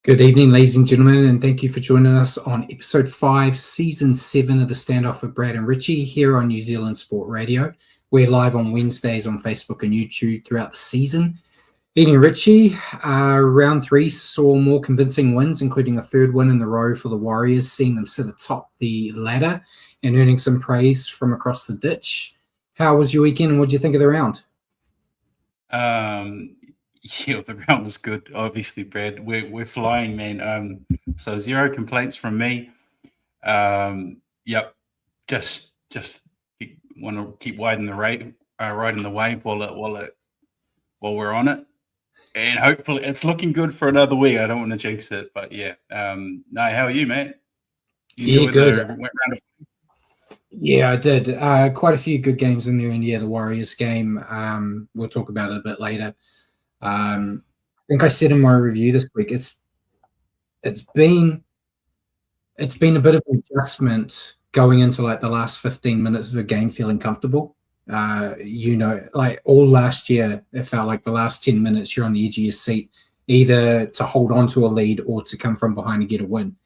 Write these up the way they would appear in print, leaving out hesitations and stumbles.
Good evening, ladies and gentlemen, and thank you for joining us on episode 5, season 7 of the Standoff with Brad and Richie here on New Zealand Sport Radio. We're live on Wednesdays on Facebook and YouTube throughout the season. Evening, Richie. Round 3 saw more convincing wins, including a third win in a row for the Warriors, seeing them sit atop the ladder and earning some praise from across the ditch. How was your weekend and what did you think of the round? Yeah, the round was good. Obviously, Brad, we're flying, man. So 0 complaints from me. Yep, just want to keep riding the wave while we're on it, and hopefully it's looking good for another week. I don't want to jinx it, but yeah. No, how are you, man? You good. Yeah, I did. Quite a few good games in there, and yeah, the Warriors game. We'll talk about it a bit later. I think I said in my review this week, it's been a bit of an adjustment going into like the last 15 minutes of the game feeling comfortable. Like all last year, it felt like the last 10 minutes you're on the edge of your seat, either to hold on to a lead or to come from behind and get a win.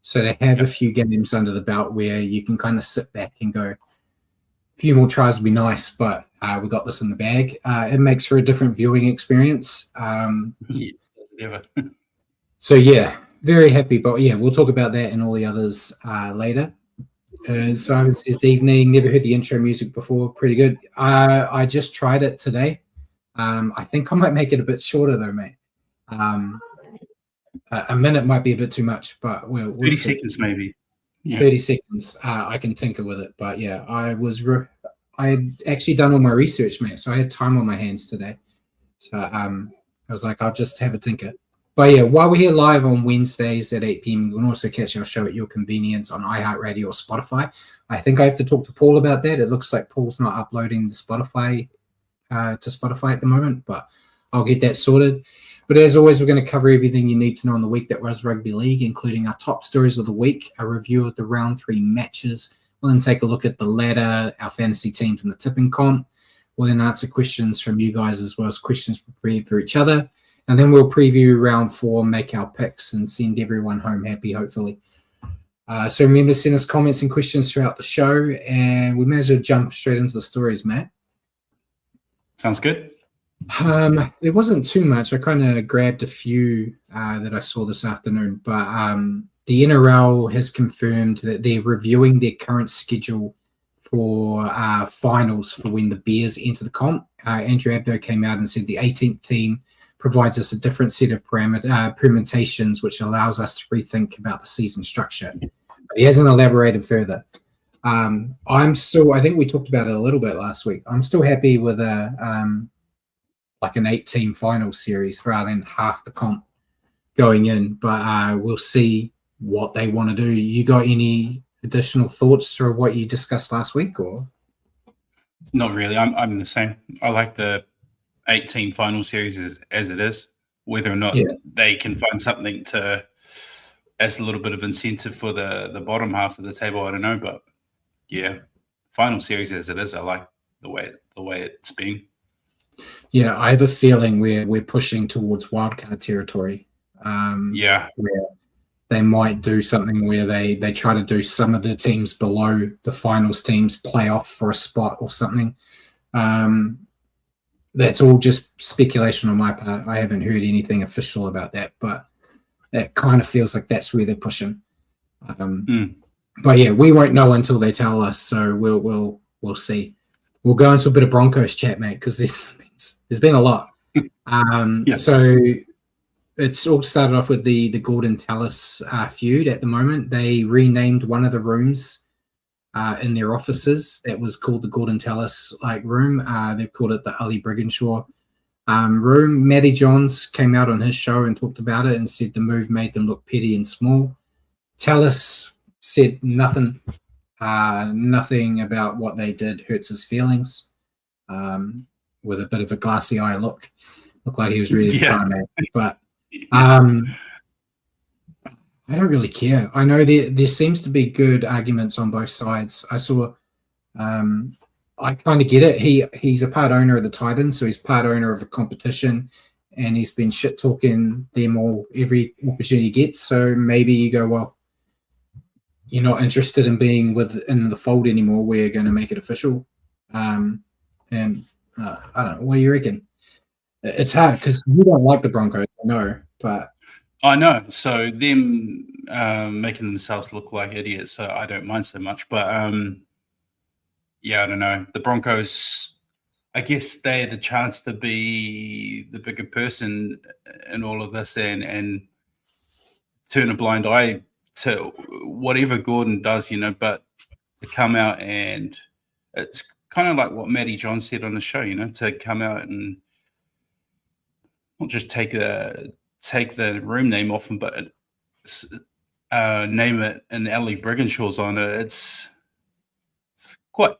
So to have a few games under the belt where you can kind of sit back and go, a few more tries would be nice, but we got this in the bag. It makes for a different viewing experience. So yeah, very happy. But yeah, we'll talk about that and all the others later. So it's evening. Never heard the intro music before. Pretty good. I just tried it today. I think I might make it a bit shorter though, mate. A minute might be a bit too much, but we'll 30 seconds maybe. Yeah. 30 seconds. I can tinker with it, but yeah, I had actually done all my research, mate, so I had time on my hands today. So I was like, I'll just have a tinker. But yeah, while we're here live on Wednesdays at 8 p.m., you can also catch our show at your convenience on iHeartRadio or Spotify. I think I have to talk to Paul about that. It looks like Paul's not uploading the Spotify to Spotify at the moment, but I'll get that sorted. But as always, we're going to cover everything you need to know in the week that was rugby league, including our top stories of the week, a review of the round 3 matches. We'll then take a look at the ladder, our fantasy teams, and the tipping comp. We'll then answer questions from you guys as well as questions prepared for each other. And then we'll preview round 4, make our picks, and send everyone home happy, hopefully. So remember to send us comments and questions throughout the show, and we may as well jump straight into the stories, Matt. Sounds good. There wasn't too much. I kind of grabbed a few that I saw this afternoon, but the NRL has confirmed that they're reviewing their current schedule for finals for when the Bears enter the comp. Andrew Abdo came out and said the 18th team provides us a different set of permutations, which allows us to rethink about the season structure. But he hasn't elaborated further. I think we talked about it a little bit last week. I'm still happy with like an 8-team final series rather than half the comp going in, but we'll see what they want to do. You got any additional thoughts through what you discussed last week, or? Not really. I'm the same. I like the 8-team final series as it is. Whether or not they can find something to as a little bit of incentive for the bottom half of the table, I don't know. But yeah, final series as it is, I like the way it's been. Yeah, I have a feeling we're pushing towards wildcard territory. Where they might do something where they try to do some of the teams below the finals teams play off for a spot or something. That's all just speculation on my part. I haven't heard anything official about that, but it kind of feels like that's where they're pushing. But yeah, we won't know until they tell us, so we'll see. We'll go into a bit of Broncos chat, mate, because there's been a lot. So it's all started off with the Gordon Tallis feud at the moment. They renamed one of the rooms in their offices that was called the Gordon Tallis room. They've called it the Ali Brigginshaw room. Matty Johns came out on his show and talked about it and said the move made them look petty and small. Tallis said nothing about what they did hurts his feelings. With a bit of a glassy eye looked like he was ready to cry, man. But I don't really care. I know there seems to be good arguments on both sides. I saw I kind of get it. He's a part owner of the Titans, so he's part owner of a competition, and he's been shit talking them all every opportunity he gets. So maybe you go, well, you're not interested in being within the fold anymore. We're going to make it official. And I don't know. What do you reckon? It's hard because you don't like the Broncos, I know, but I know. So them making themselves look like idiots, I don't mind so much. But yeah, I don't know. The Broncos, I guess they had a chance to be the bigger person in all of this and turn a blind eye to whatever Gordon does, but to come out and it's kind of like what Matty John said on the show, to come out and not just take the room name off him, but name it in Ali Brigginshaw's honor. It's quite.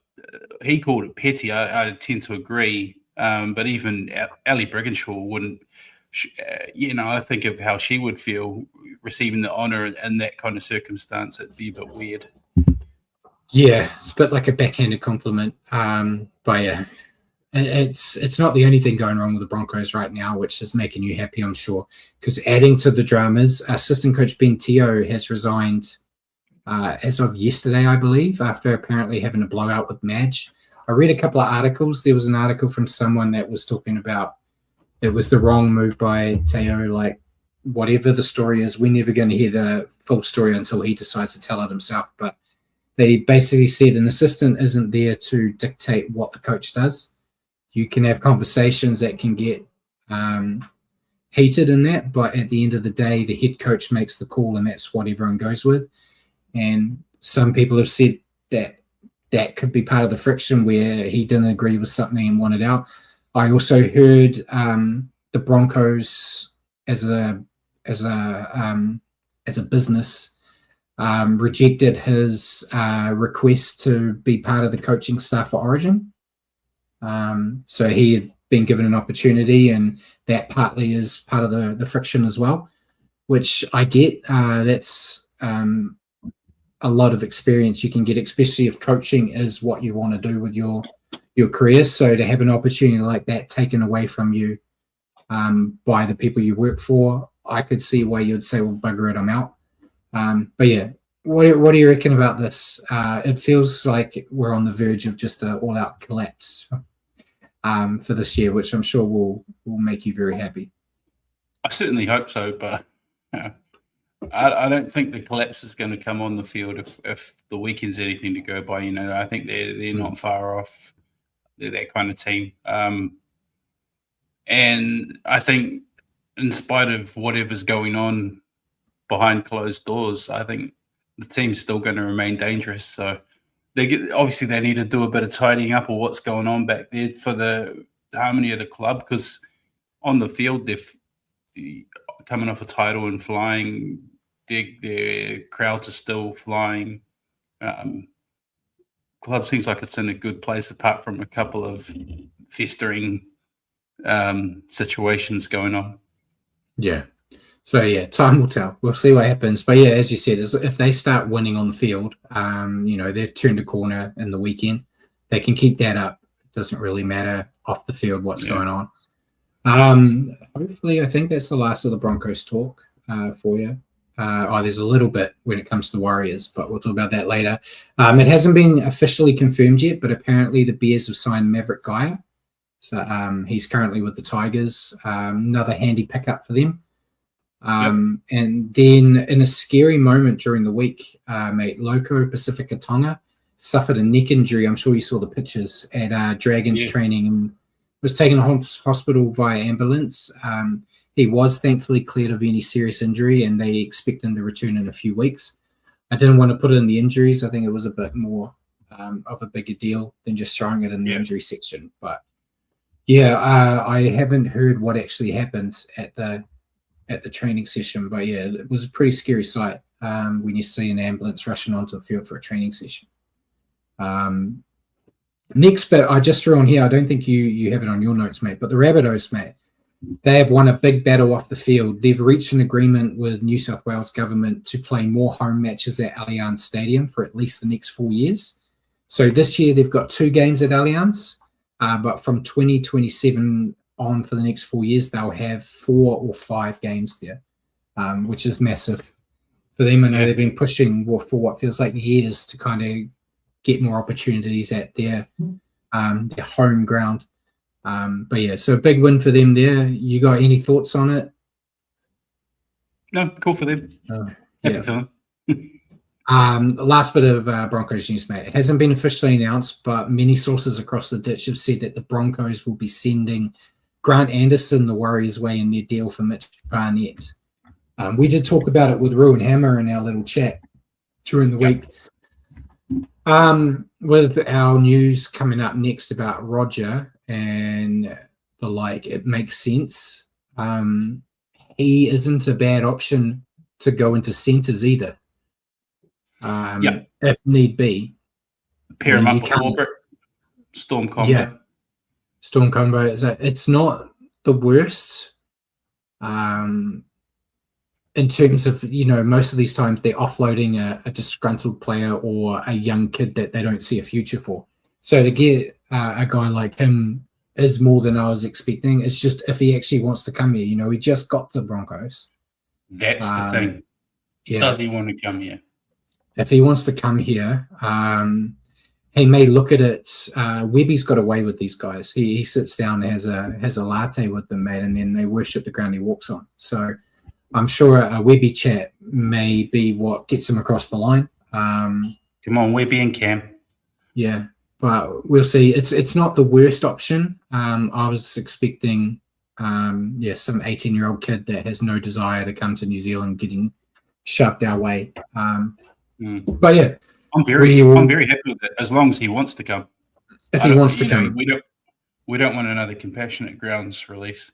He called it petty. I tend to agree, but even Ali Brigginshaw wouldn't. I think of how she would feel receiving the honor in that kind of circumstance. It'd be a bit weird. Yeah, it's a bit like a backhanded compliment. But yeah, it's not the only thing going wrong with the Broncos right now, which is making you happy, I'm sure. Because adding to the dramas, assistant coach Ben Teo has resigned as of yesterday, I believe, after apparently having a blowout with Madge. I read a couple of articles. There was an article from someone that was talking about it was the wrong move by Teo. Like, whatever the story is, we're never going to hear the full story until he decides to tell it himself. But they basically said an assistant isn't there to dictate what the coach does. You can have conversations that can get heated in that, but at the end of the day, the head coach makes the call, and that's what everyone goes with. And some people have said that could be part of the friction where he didn't agree with something and wanted out. I also heard the Broncos as a business rejected his request to be part of the coaching staff for Origin. So he had been given an opportunity, and that partly is part of the friction as well, which I get. That's a lot of experience you can get, especially if coaching is what you want to do with your career. So to have an opportunity like that taken away from you by the people you work for, I could see why you'd say, well, bugger it, I'm out. But yeah, what do you reckon about this? It feels like we're on the verge of just an all-out collapse for this year, which I'm sure will make you very happy. I certainly hope so, but I don't think the collapse is going to come on the field if the weekend's anything to go by. I think they're not far off. They're that kind of team. And I think in spite of whatever's going on behind closed doors, I think the team's still going to remain dangerous. So obviously they need to do a bit of tidying up of what's going on back there for the harmony of the club, because on the field they're coming off a title and flying. Their crowds are still flying. Club seems like it's in a good place apart from a couple of festering situations going on. Yeah. So, yeah, time will tell. We'll see what happens. But, yeah, as you said, if they start winning on the field, they've turned a corner in the weekend. They can keep that up. It doesn't really matter off the field what's going on. Hopefully, I think that's the last of the Broncos talk for you. There's a little bit when it comes to Warriors, but we'll talk about that later. It hasn't been officially confirmed yet, but apparently the Bears have signed Maverick Gaia. So he's currently with the Tigers. Another handy pickup for them. And then in a scary moment during the week, Loco Pacifica Tonga suffered a neck injury. I'm sure you saw the pictures at Dragons training and was taken to hospital via ambulance. He was thankfully cleared of any serious injury, and they expect him to return in a few weeks. I didn't want to put it in the injuries. I think it was a bit more of a bigger deal than just throwing it in the injury section. But I haven't heard what actually happened at the training session. But yeah, it was a pretty scary sight when you see an ambulance rushing onto the field for a training session. Next bit I just threw on here. I don't think you have it on your notes, mate. But the Rabbitohs, mate. They have won a big battle off the field. They've reached an agreement with New South Wales government to play more home matches at Allianz Stadium for at least the next 4 years. So this year they've got 2 games at Allianz, but from 2027 on for the next 4 years, they'll have 4 or 5 games there, which is massive for them. I know they've been pushing for what feels like years to kind of get more opportunities at their home ground. But yeah, so a big win for them there. You got any thoughts on it? No, cool for them. Happy for them. Last bit of Broncos news, mate. It hasn't been officially announced, but many sources across the ditch have said that the Broncos will be sending Grant Anderson the Warriors' way in their deal for Mitch Barnett. We did talk about it with Ruin Hammer in our little chat during the week. With our news coming up next about Roger and the like, it makes sense. He isn't a bad option to go into centres either. If need be. Pair him up with Orbit, Storm combo. Yeah, Storm combo. It's not the worst. In terms of, most of these times they're offloading a disgruntled player or a young kid that they don't see a future for. So to get a guy like him is more than I was expecting. It's just if he actually wants to come here, he just got to the Broncos. That's the thing. Yeah. Does he want to come here? If he wants to come here, he may look at it. Webby's got away with these guys. He sits down, has a latte with them, mate, and then they worship the ground he walks on. So I'm sure a Webby chat may be what gets him across the line. Come on, Webby and Cam. Yeah, but we'll see. It's not the worst option. I was expecting, some 18-year-old kid that has no desire to come to New Zealand getting shoved our way. But yeah, I'm very happy with it as long as he wants to come. If he wants to come, we don't want another compassionate grounds release.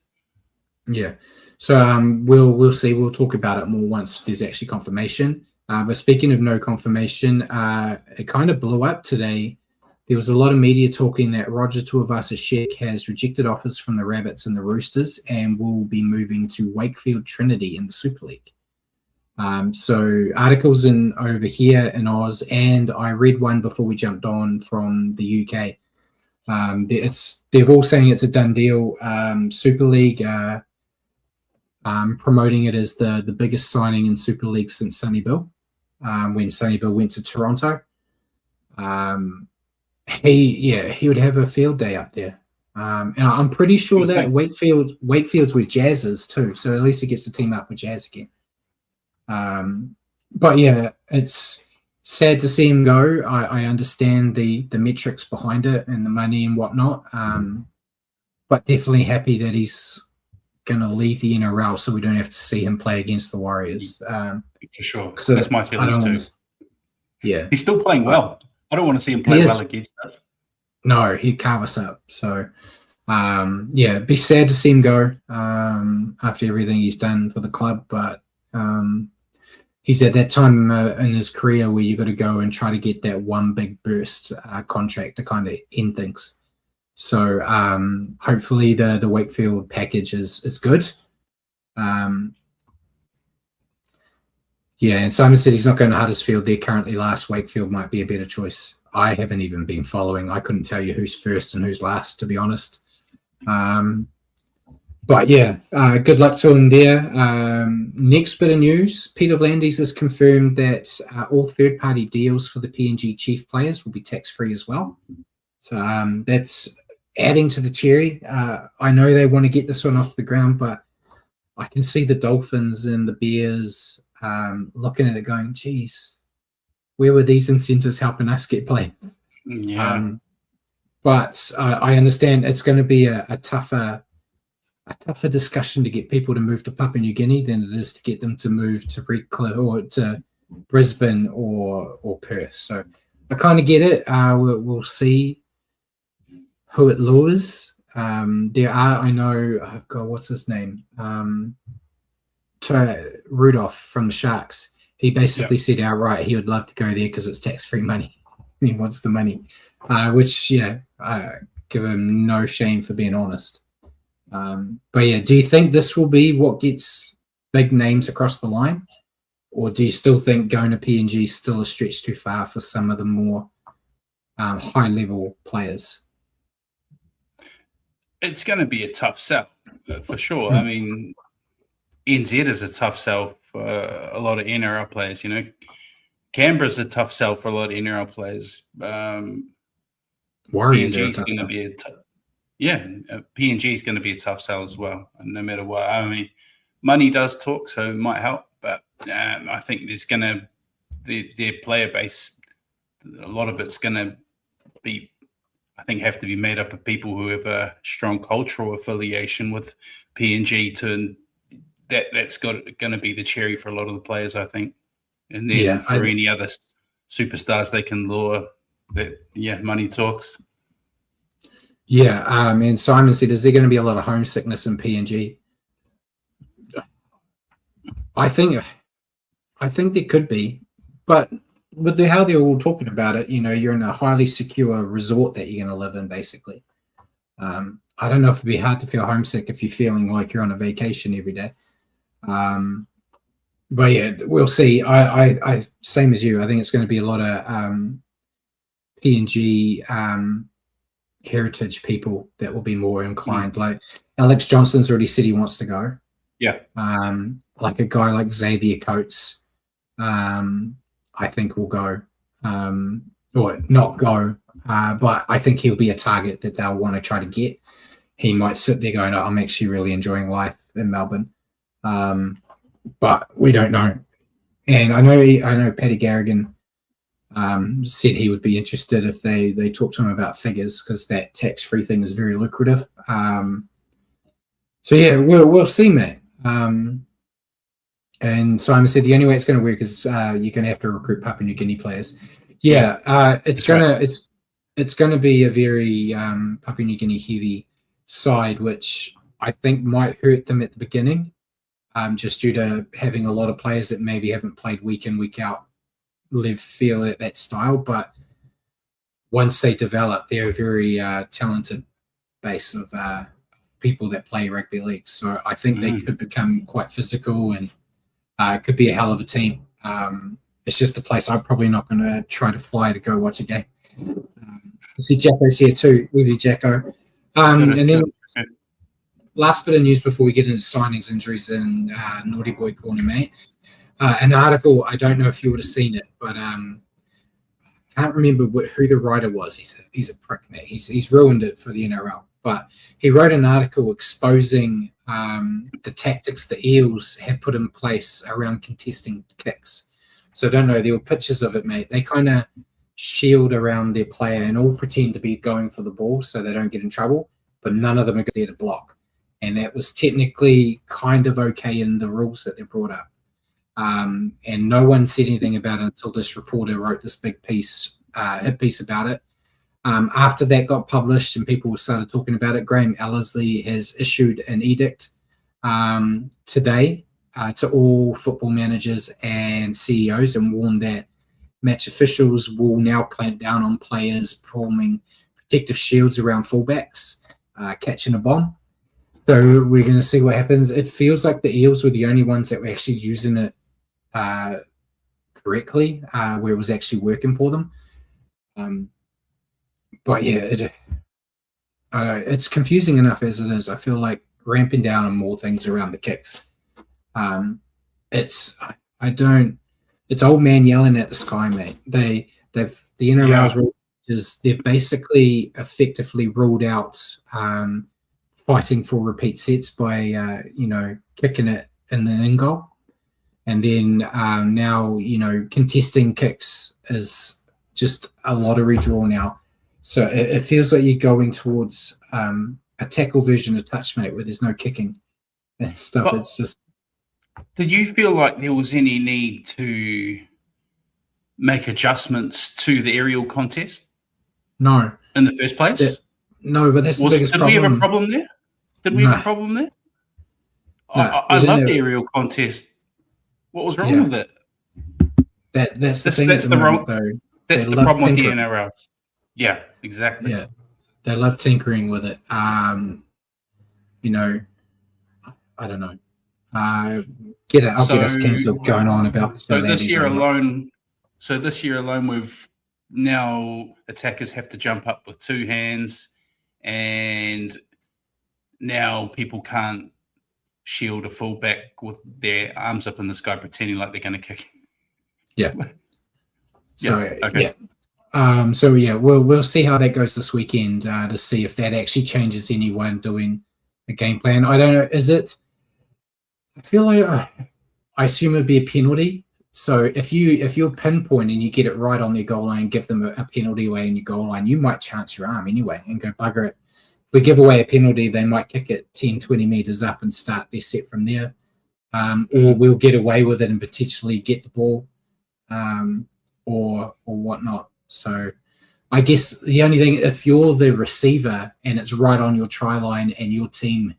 Yeah, so we'll see. We'll talk about it more once there's actually confirmation. But speaking of no confirmation, it kind of blew up today. There was a lot of media talking that Roger Tuivasa-Sheck has rejected offers from the Rabbits and the Roosters and will be moving to Wakefield Trinity in the Super League. So articles over here in Oz, and I read one before we jumped on from the UK. They're all saying it's a done deal. Super League promoting it as the biggest signing in Super League since Sonny Bill, when Sonny Bill went to Toronto. He would have a field day up there. And I'm pretty sure that Wakefield's with Jazzers too, so at least he gets to team up with Jazz again. But yeah, it's sad to see him go. I understand the metrics behind it and the money and whatnot. But definitely happy that he's going to leave the NRL so we don't have to see him play against the Warriors. For sure. So that's my feelings too. Yeah. He's still playing well. I don't want to see him play well against us. No, he'd carve us up. So, it'd be sad to see him go after everything he's done for the club. But he's at that time in his career where you got to go and try to get that one big burst contract to kind of end things. So hopefully the Wakefield package is good. And Simon said he's not going to Huddersfield. They're currently last. Wakefield might be a better choice. I haven't even been following. I couldn't tell you who's first and who's last, to be honest. But yeah, good luck to him there. Next bit of news, Peter V'landys has confirmed that all third-party deals for the PNG Chief players will be tax-free as well. So that's adding to the cherry. I know they want to get this one off the ground, but I can see the Dolphins and the Bears looking at it going, geez, where were these incentives helping us get played? Yeah. But I understand it's going to be a tougher discussion to get people to move to Papua New Guinea than it is to get them to move to Redcliffe or to Brisbane or Perth. So I kind of get it. We'll see who it lures. There are, I know, what's his name? Rudolph from the Sharks. He basically said outright he would love to go there because it's tax-free money. He wants the money, which, give him no shame for being honest. But yeah, do you think this will be what gets big names across the line? Or do you still think going to PNG is still a stretch too far for some of the more high-level players? it's going to be a tough sell for sure. I mean, NZ is a tough sell for a lot of NRL players. You know, Canberra's a tough sell for a lot of NRL players. Warriors PNG is going to be PNG is going to be a tough sell as well. No matter what, I mean, money does talk, so it might help. But I think there's going to their player base. A lot of it's going to be, I think, have to be made up of people who have a strong cultural affiliation with PNG. That's going to be the cherry for a lot of the players, I think. And then any other superstars they can lure, money talks. Yeah, and Simon said, is there going to be a lot of homesickness in PNG? I think there could be, but with how they're all talking about it, you know, you're in a highly secure resort that you're going to live in, basically. I don't know if it'd be hard to feel homesick if you're feeling like you're on a vacation every day. But yeah, we'll see. I same as you. I think it's going to be a lot of PNG heritage people that will be more inclined. Like Alex Johnson's already said he wants to go. Yeah. Like a guy like Xavier Coates, I think will go, or not go, but I think he'll be a target that they'll want to try to get. He might sit there going, I'm actually really enjoying life in Melbourne. But we don't know. And I know Paddy Garrigan said he would be interested if they talk to him about figures, because that tax-free thing is very lucrative. So yeah, we'll see, mate. And Simon said the only way it's going to work is you're going to have to recruit Papua New Guinea players. Yeah, it's going to be a very Papua New Guinea heavy side, which I think might hurt them at the beginning, just due to having a lot of players that maybe haven't played week in, week out, feel at that style. But once they develop, they're a very talented base of people that play rugby league. So I think they could become quite physical, and it could be a hell of a team. It's just a place I'm probably not going to try to fly to go watch a game. I see Jacko's here too. Levy Jacko. And then last bit of news before we get into signings, injuries, and Naughty Boy Corner, mate. An article, I don't know if you would have seen it, but I can't remember who the writer was. He's a prick, mate. He's ruined it for the NRL. But he wrote an article exposing the tactics the Eels had put in place around contesting kicks. So I don't know, there were pictures of it, mate. They kind of shield around their player and all pretend to be going for the ball so they don't get in trouble, but none of them are there to block. And that was technically kind of okay in the rules that they brought up. And no one said anything about it until this reporter wrote this big piece, hit piece about it. After that got published and people started talking about it, Graham Ellerslie has issued an edict today to all football managers and CEOs and warned that match officials will now clamp down on players performing protective shields around fullbacks, catching a bomb. So we're going to see what happens. It feels like the Eels were the only ones that were actually using it correctly, where it was actually working for them. But yeah, it's confusing enough as it is. I feel like ramping down on more things around the kicks. It's old man yelling at the sky, mate. The NRL's rules is they've basically effectively ruled out fighting for repeat sets by kicking it in the in goal, and then now contesting kicks is just a lottery draw now. So it feels like you're going towards a tackle version of touch, mate, where there's no kicking and stuff. But it's just. Did you feel like there was any need to make adjustments to the aerial contest? No. In the first place? No, but that's the biggest problem. Did we have a problem there? Did we have a problem there? No, I love the aerial contest. What was wrong with it? That's the thing. That's the problem with the NRL. Yeah, exactly. Yeah, they love tinkering with it. I don't know. I'll get us cancelled going on about. So this year alone, we've now attackers have to jump up with two hands, and now people can't shield a fullback with their arms up in the sky pretending like they're going to kick. Yeah. So, okay. We'll see how that goes this weekend to see if that actually changes anyone doing a game plan. I don't know. Is it? I feel like I assume it'd be a penalty. So if you're pinpoint and you get it right on their goal line, give them a penalty away in your goal line, you might chance your arm anyway and go bugger it. If we give away a penalty, they might kick it 10, 20 meters up and start their set from there. Or we'll get away with it and potentially get the ball or whatnot. So I guess the only thing, if you're the receiver and it's right on your try line and your team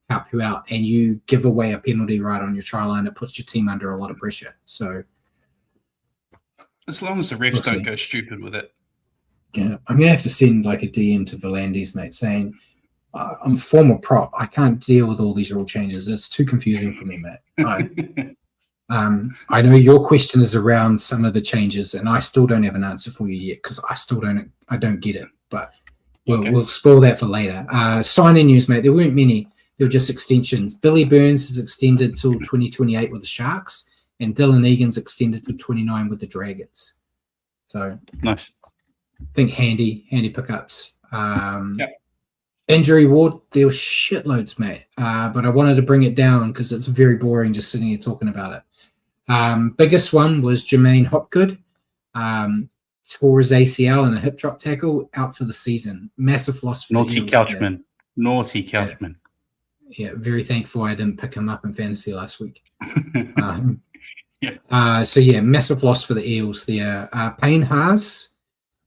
help you out and you give away a penalty right on your try line, it puts your team under a lot of pressure. So as long as the refs don't go stupid with it. Yeah, I'm going to have to send like a DM to Volandis, mate, saying, I'm a former prop. I can't deal with all these rule changes. It's too confusing for me, mate. I know your question is around some of the changes, and I still don't have an answer for you yet because I don't get it. But we'll spoil that for later. Signing news, mate. There weren't many. There were just extensions. Billy Burns is extended till 2028 with the Sharks, and Dylan Egan's extended to 29 with the Dragons. So nice. I think handy pickups. Injury ward, there were shitloads, mate. But I wanted to bring it down because it's very boring just sitting here talking about it. Biggest one was Jermaine Hopgood. Tore his ACL in a hip drop tackle, out for the season. Massive loss for Naughty the Eagles. Naughty Couchman. Yeah, very thankful I didn't pick him up in fantasy last week. Massive loss for the Eels there. Payne Haas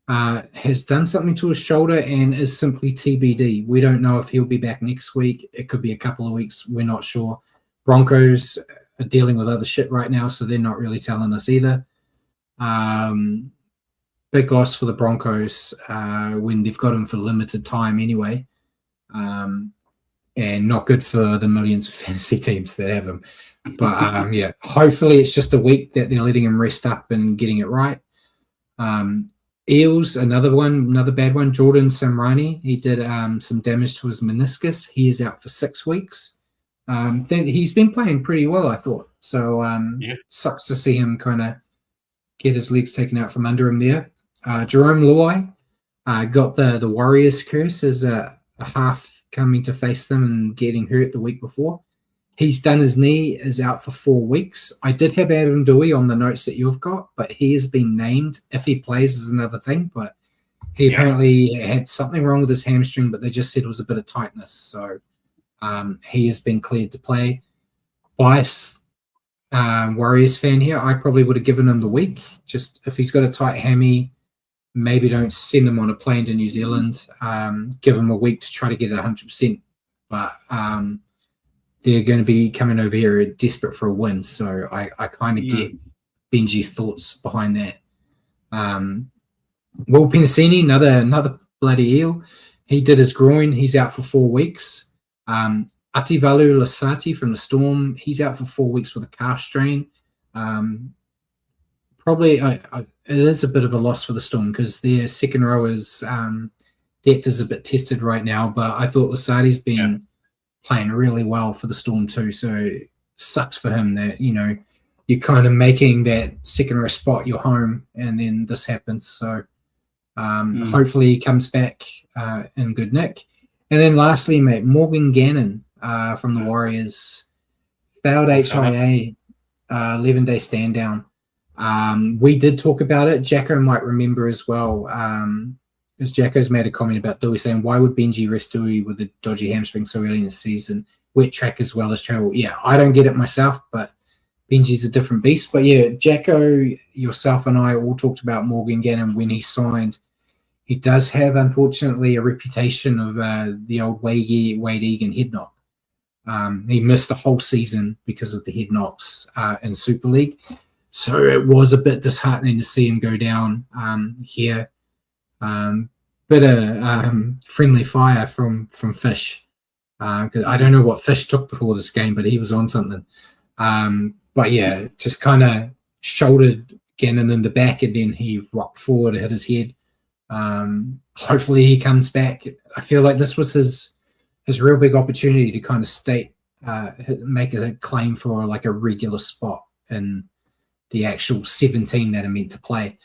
has done something to his shoulder and is simply TBD. We don't know if he'll be back next week. It could be a couple of weeks. We're not sure. Broncos are dealing with other shit right now, so they're not really telling us either. Big loss for the Broncos when they've got him for limited time anyway. And not good for the millions of fantasy teams that have him. But, hopefully it's just a week that they're letting him rest up and getting it right. Eels, another bad one. Jordan Samrani, he did some damage to his meniscus. He is out for 6 weeks. He's been playing pretty well, I thought. So sucks to see him kind of get his legs taken out from under him there. Jerome Luai got the Warriors curse as a half coming to face them and getting hurt the week before. He's done his knee, is out for 4 weeks. I did have Adam Dewey on the notes that you've got, but he has been named. If he plays is another thing, but he apparently had something wrong with his hamstring, but they just said it was a bit of tightness. So he has been cleared to play. Bias Warriors fan here, I probably would have given him the week. Just if he's got a tight hammy, maybe don't send him on a plane to New Zealand. Give him a week to try to get it 100%. But they're going to be coming over here desperate for a win. So I kind of get Benji's thoughts behind that. Will Penasini, another bloody eel. He did his groin. He's out for 4 weeks. Ativalu Lasati from the Storm, he's out for 4 weeks with a calf strain. Probably it is a bit of a loss for the Storm because their second row is depth is a bit tested right now. But I thought Lasati's been playing really well for the Storm too. So it sucks for him that, you're kind of making that second row spot your home and then this happens. So hopefully he comes back in good nick. And then lastly, mate, Morgan Gannon from the Warriors failed HIA, 11-day stand down. We did talk about it. Jacko might remember as well. Because Jacko's made a comment about Dewey saying, why would Benji rest Dewey with a dodgy hamstring so early in the season? Wet track as well as travel. Yeah, I don't get it myself, but Benji's a different beast. But yeah, Jacko, yourself and I all talked about Morgan Gannon when he signed. He does have, unfortunately, a reputation of the old Wade Egan head knock. He missed a whole season because of the head knocks in Super League. So it was a bit disheartening to see him go down here. Bit of friendly fire from Fish. Because I don't know what Fish took before this game, but he was on something. But yeah, just kind of shouldered Gannon in the back and then he rocked forward, hit his head. Hopefully he comes back. I feel like this was his his real big opportunity to kind of make a claim for like a regular spot in the actual 17 that are meant to play.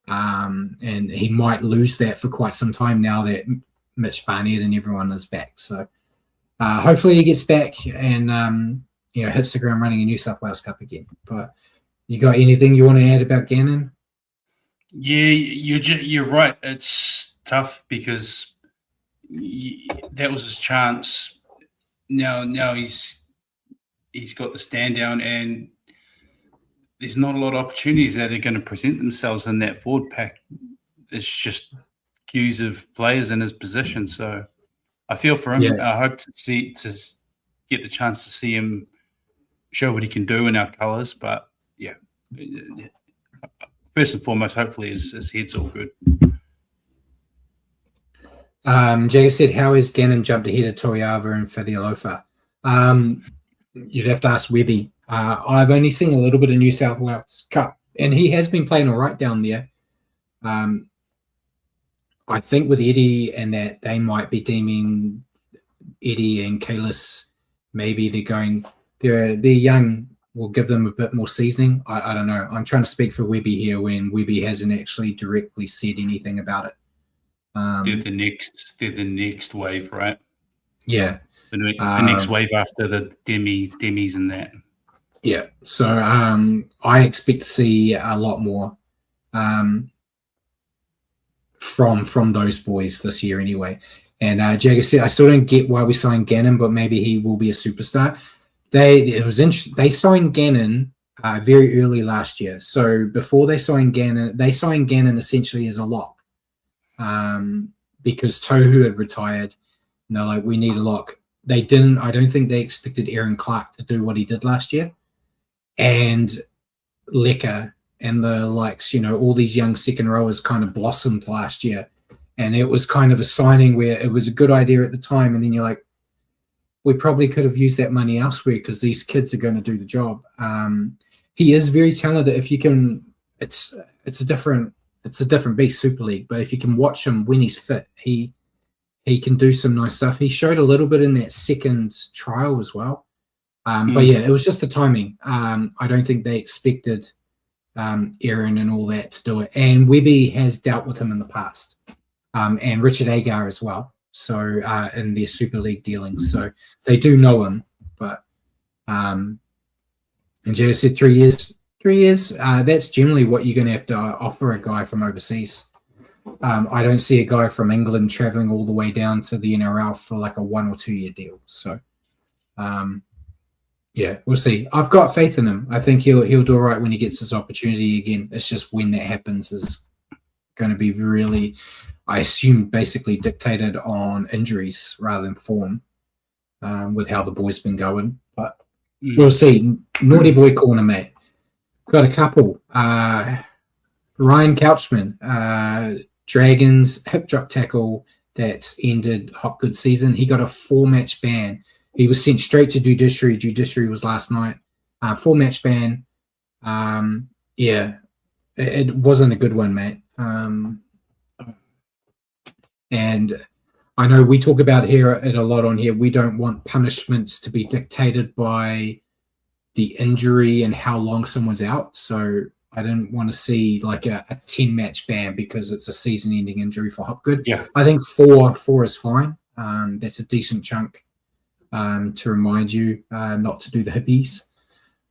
And he might lose that for quite some time now that Mitch Barnett and everyone is back. So hopefully he gets back and hits the ground running in New South Wales Cup again. But you got anything you want to add about Gannon? Yeah, you're right. It's tough because that was his chance. Now he's got the stand down, and there's not a lot of opportunities that are going to present themselves in that forward pack. It's just queues of players in his position. So I feel for him. Yeah. I hope to get the chance to see him show what he can do in our colours. But yeah, first and foremost, hopefully his head's all good. Jagger said, how has Gannon jumped ahead of Toiava and Fadialofa? You'd have to ask Webby. I've only seen a little bit of New South Wales Cup, and he has been playing all right down there. I think with Eddie and that, they might be deeming Eddie and Kalis, maybe they're young. We'll give them a bit more seasoning. I don't know. I'm trying to speak for Webby here when Webby hasn't actually directly said anything about it. They're the next wave, right? Yeah. The next wave after the demis and that. Yeah. So I expect to see a lot more from those boys this year anyway. And Jagger said, I still don't get why we signed Gannon, but maybe he will be a superstar. It was interesting. They signed Gannon very early last year. So before they signed Gannon essentially as a lock. Because Tohu had retired, and they're like, we need a lock. I don't think they expected Aaron Clark to do what he did last year. And Lecker and the likes, all these young second rowers kind of blossomed last year. And it was kind of a signing where it was a good idea at the time. And then you're like, we probably could have used that money elsewhere because these kids are going to do the job. He is very talented. If you can, it's a different beast, Super League. But if you can watch him when he's fit, he can do some nice stuff. He showed a little bit in that second trial as well. But yeah, it was just the timing. I don't think they expected Aaron and all that to do it. And Webby has dealt with him in the past, and Richard Agar as well. So in their Super League dealings, so they do know him. But and Jay said 3 years. 3 years. That's generally what you're going to have to offer a guy from overseas. I don't see a guy from England traveling all the way down to the NRL for like a 1 or 2 year deal. So, yeah, we'll see. I've got faith in him. I think he'll do all right when he gets his opportunity again. It's just when that happens is going to be really, I assume, basically dictated on injuries rather than form, with how the boys been going. But we'll see. Naughty boy corner, mate. Got a couple. Ryan Couchman, Dragons hip drop tackle that's ended Hopgood's season. He got a 4-match ban. He was sent straight to judiciary. Judiciary was last night. 4-match ban. Yeah, it wasn't a good one, mate. And I know we talk about it a lot on here. We don't want punishments to be dictated by the injury and how long someone's out. So I didn't want to see like a 10-match ban because it's a season-ending injury for Hopgood. Yeah, I think four is fine. That's a decent chunk to remind you not to do the hippies.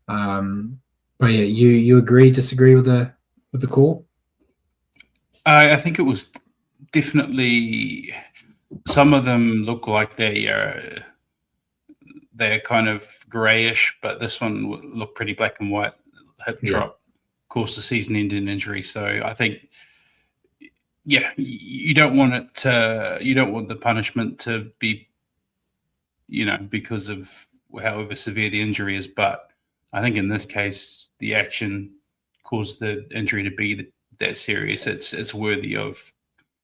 But yeah, you agree, disagree with the call? I think it was definitely, some of them look like they're kind of grayish, but this one looked pretty black and white. Hip drop, caused a season-ending injury. So I think, yeah, you don't want the punishment to be, because of however severe the injury is. But I think in this case, the action caused the injury to be that serious. It's worthy of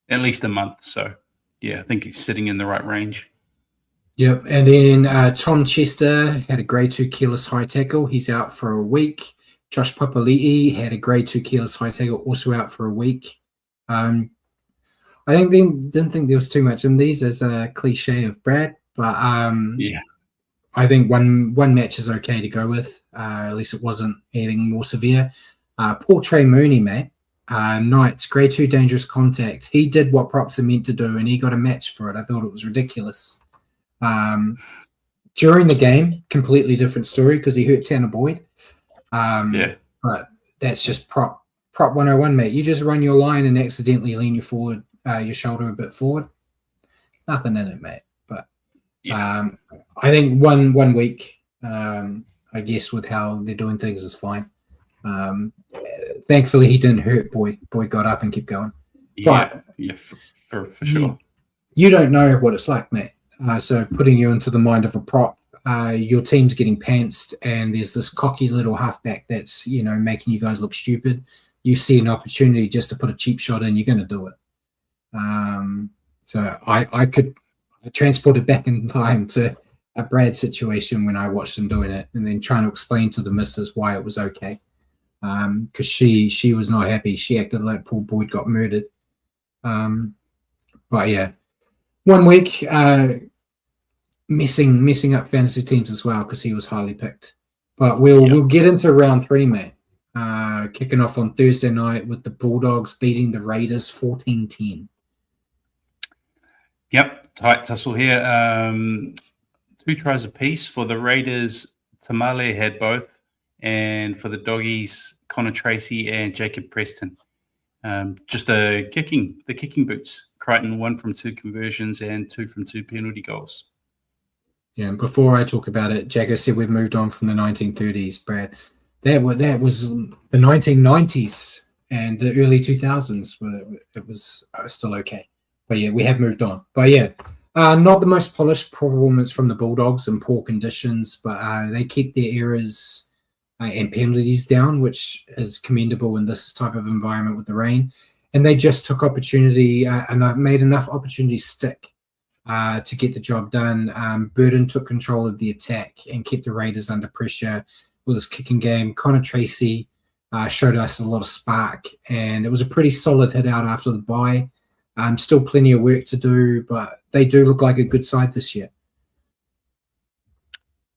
at least a month. So yeah, I think he's sitting in the right range. Yep. And then Tom Chester had a grade 2 careless high tackle. He's out for a week. Josh Papali'i had a grade 2 careless high tackle, also out for a week. I didn't think there was too much in these as a cliche of Brad, But Yeah. I think one match is okay to go with. At least it wasn't anything more severe. Poor Trey Mooney, mate. Knights, grade 2 dangerous contact. He did what props are meant to do, and he got a match for it. I thought it was ridiculous. During the game, completely different story because he hurt Tanner Boyd. But that's just prop 101, mate. You just run your line and accidentally lean your shoulder a bit forward. Nothing in it, mate. But I think one week, I guess, with how they're doing things is fine. Thankfully, he didn't hurt Boyd. Boyd got up and kept going. For sure. You don't know what it's like, mate. So putting you into the mind of a prop, your team's getting pantsed, and there's this cocky little halfback that's making you guys look stupid. You see an opportunity just to put a cheap shot in, you're going to do it. So I could transport it back in time to a Brad situation when I watched him doing it, and then trying to explain to the missus why it was okay. Because she was not happy. She acted like Paul Boyd got murdered. But yeah, 1 week messing up fantasy teams as well because he was highly picked. But we'll get into round 3, mate. Kicking off on Thursday night with the Bulldogs beating the Raiders 14-10. Yep, tight tussle here. 2 tries apiece for the Raiders. Tamale had both, and for the Doggies, Connor Tracy and Jacob Preston. Just the kicking boots. Crichton 1 from 2 conversions and 2 from 2 penalty goals. Yeah, and before I talk about it, Jagger said we've moved on from the 1930s, Brad. That was the 1990s and the early 2000s. It was still okay. But yeah, we have moved on. But yeah, not the most polished performance from the Bulldogs in poor conditions, but they keep their errors and penalties down, which is commendable in this type of environment with the rain. And they just took opportunity and made enough opportunities stick to get the job done. Burton took control of the attack and kept the Raiders under pressure with his kicking game. Connor Tracy showed us a lot of spark, and it was a pretty solid hit out after the bye. Still plenty of work to do, but they do look like a good side this year.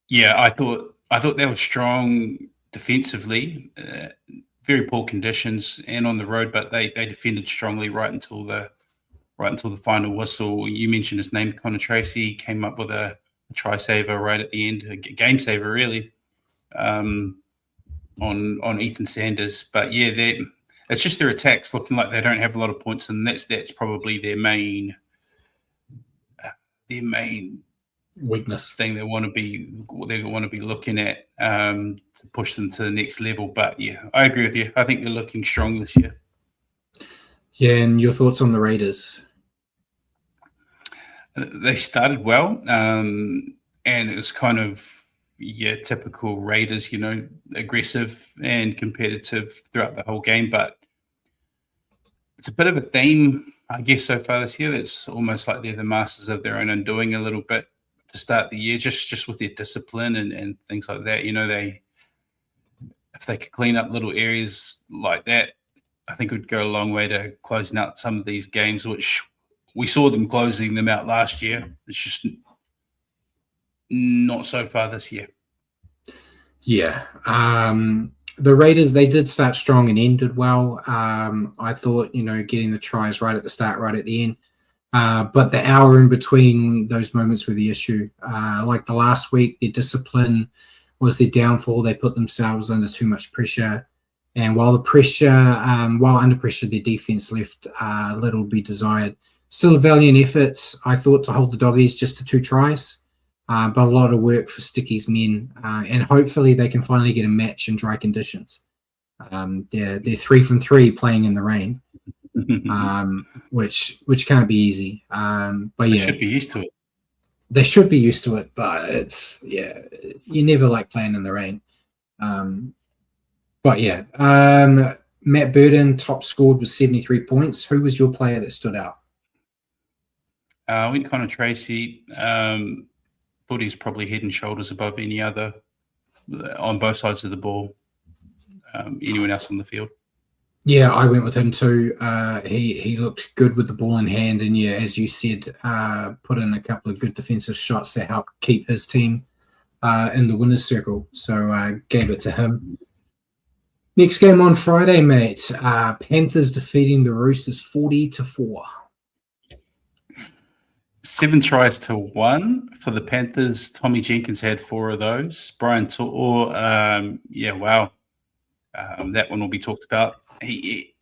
Yeah, I thought they were strong defensively. Very poor conditions and on the road, but they defended strongly right until the final whistle. You mentioned his name, Connor Tracy, came up with a try saver right at the end, a game saver really, on Ethan Sanders. But yeah, it's just their attacks looking like they don't have a lot of points, and that's probably their main weakness thing they want to be looking at to push them to the next level. But yeah, I agree with you. I think they're looking strong this year. Yeah, and your thoughts on the Raiders? They started well, and it was kind of typical Raiders, aggressive and competitive throughout the whole game. But it's a bit of a theme, I guess, so far this year. It's almost like they're the masters of their own undoing a little bit to start the year, just with their discipline and things like that. If they could clean up little areas like that, I think it would go a long way to closing out some of these games, which we saw them closing them out last year. It's just not so far this year. Yeah. The Raiders, they did start strong and ended well. I thought, getting the tries right at the start, right at the end. But the hour in between those moments were the issue. Like the last week, their discipline was their downfall. They put themselves under too much pressure. And while under pressure, their defense left little to be desired. Still a valiant effort, I thought, to hold the Doggies just to 2 tries. But a lot of work for Sticky's men. And hopefully they can finally get a match in dry conditions. They're 3 from 3 playing in the rain, which can't be easy. But they should be used to it. They should be used to it, but you never like playing in the rain. But yeah, Matt Burton top scored with 73 points. Who was your player that stood out? Went Connor Tracy. Thought he's probably head and shoulders above any other on both sides of the ball. Anyone else on the field? Yeah, I went with him too. He looked good with the ball in hand, and yeah, as you said, put in a couple of good defensive shots that helped keep his team in the winners' circle. So gave it to him. Next game on Friday, mate. Panthers defeating the Roosters 40-4. 7 tries to 1 for the Panthers. Tommy Jenkins had 4 of those. Brian To'o, wow. That one will be talked about.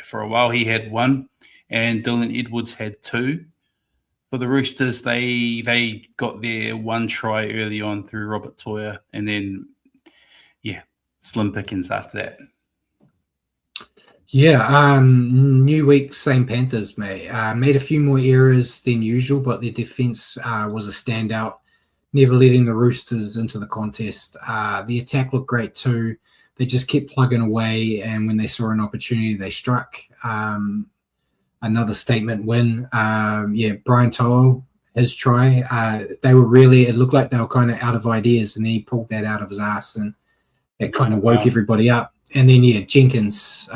For a while, he had 1, and Dylan Edwards had 2. For the Roosters, they got their 1 try early on through Robert Toya, and then, slim pickings after that. Yeah, new week, same Panthers, mate. Made a few more errors than usual, but their defense was a standout, never letting the Roosters into the contest. The attack looked great too. They just kept plugging away, and when they saw an opportunity, they struck. Another statement win. Brian To'o, his try. It looked like they were kind of out of ideas, and then he pulled that out of his ass, and it kind of woke everybody up. And then, Jenkins,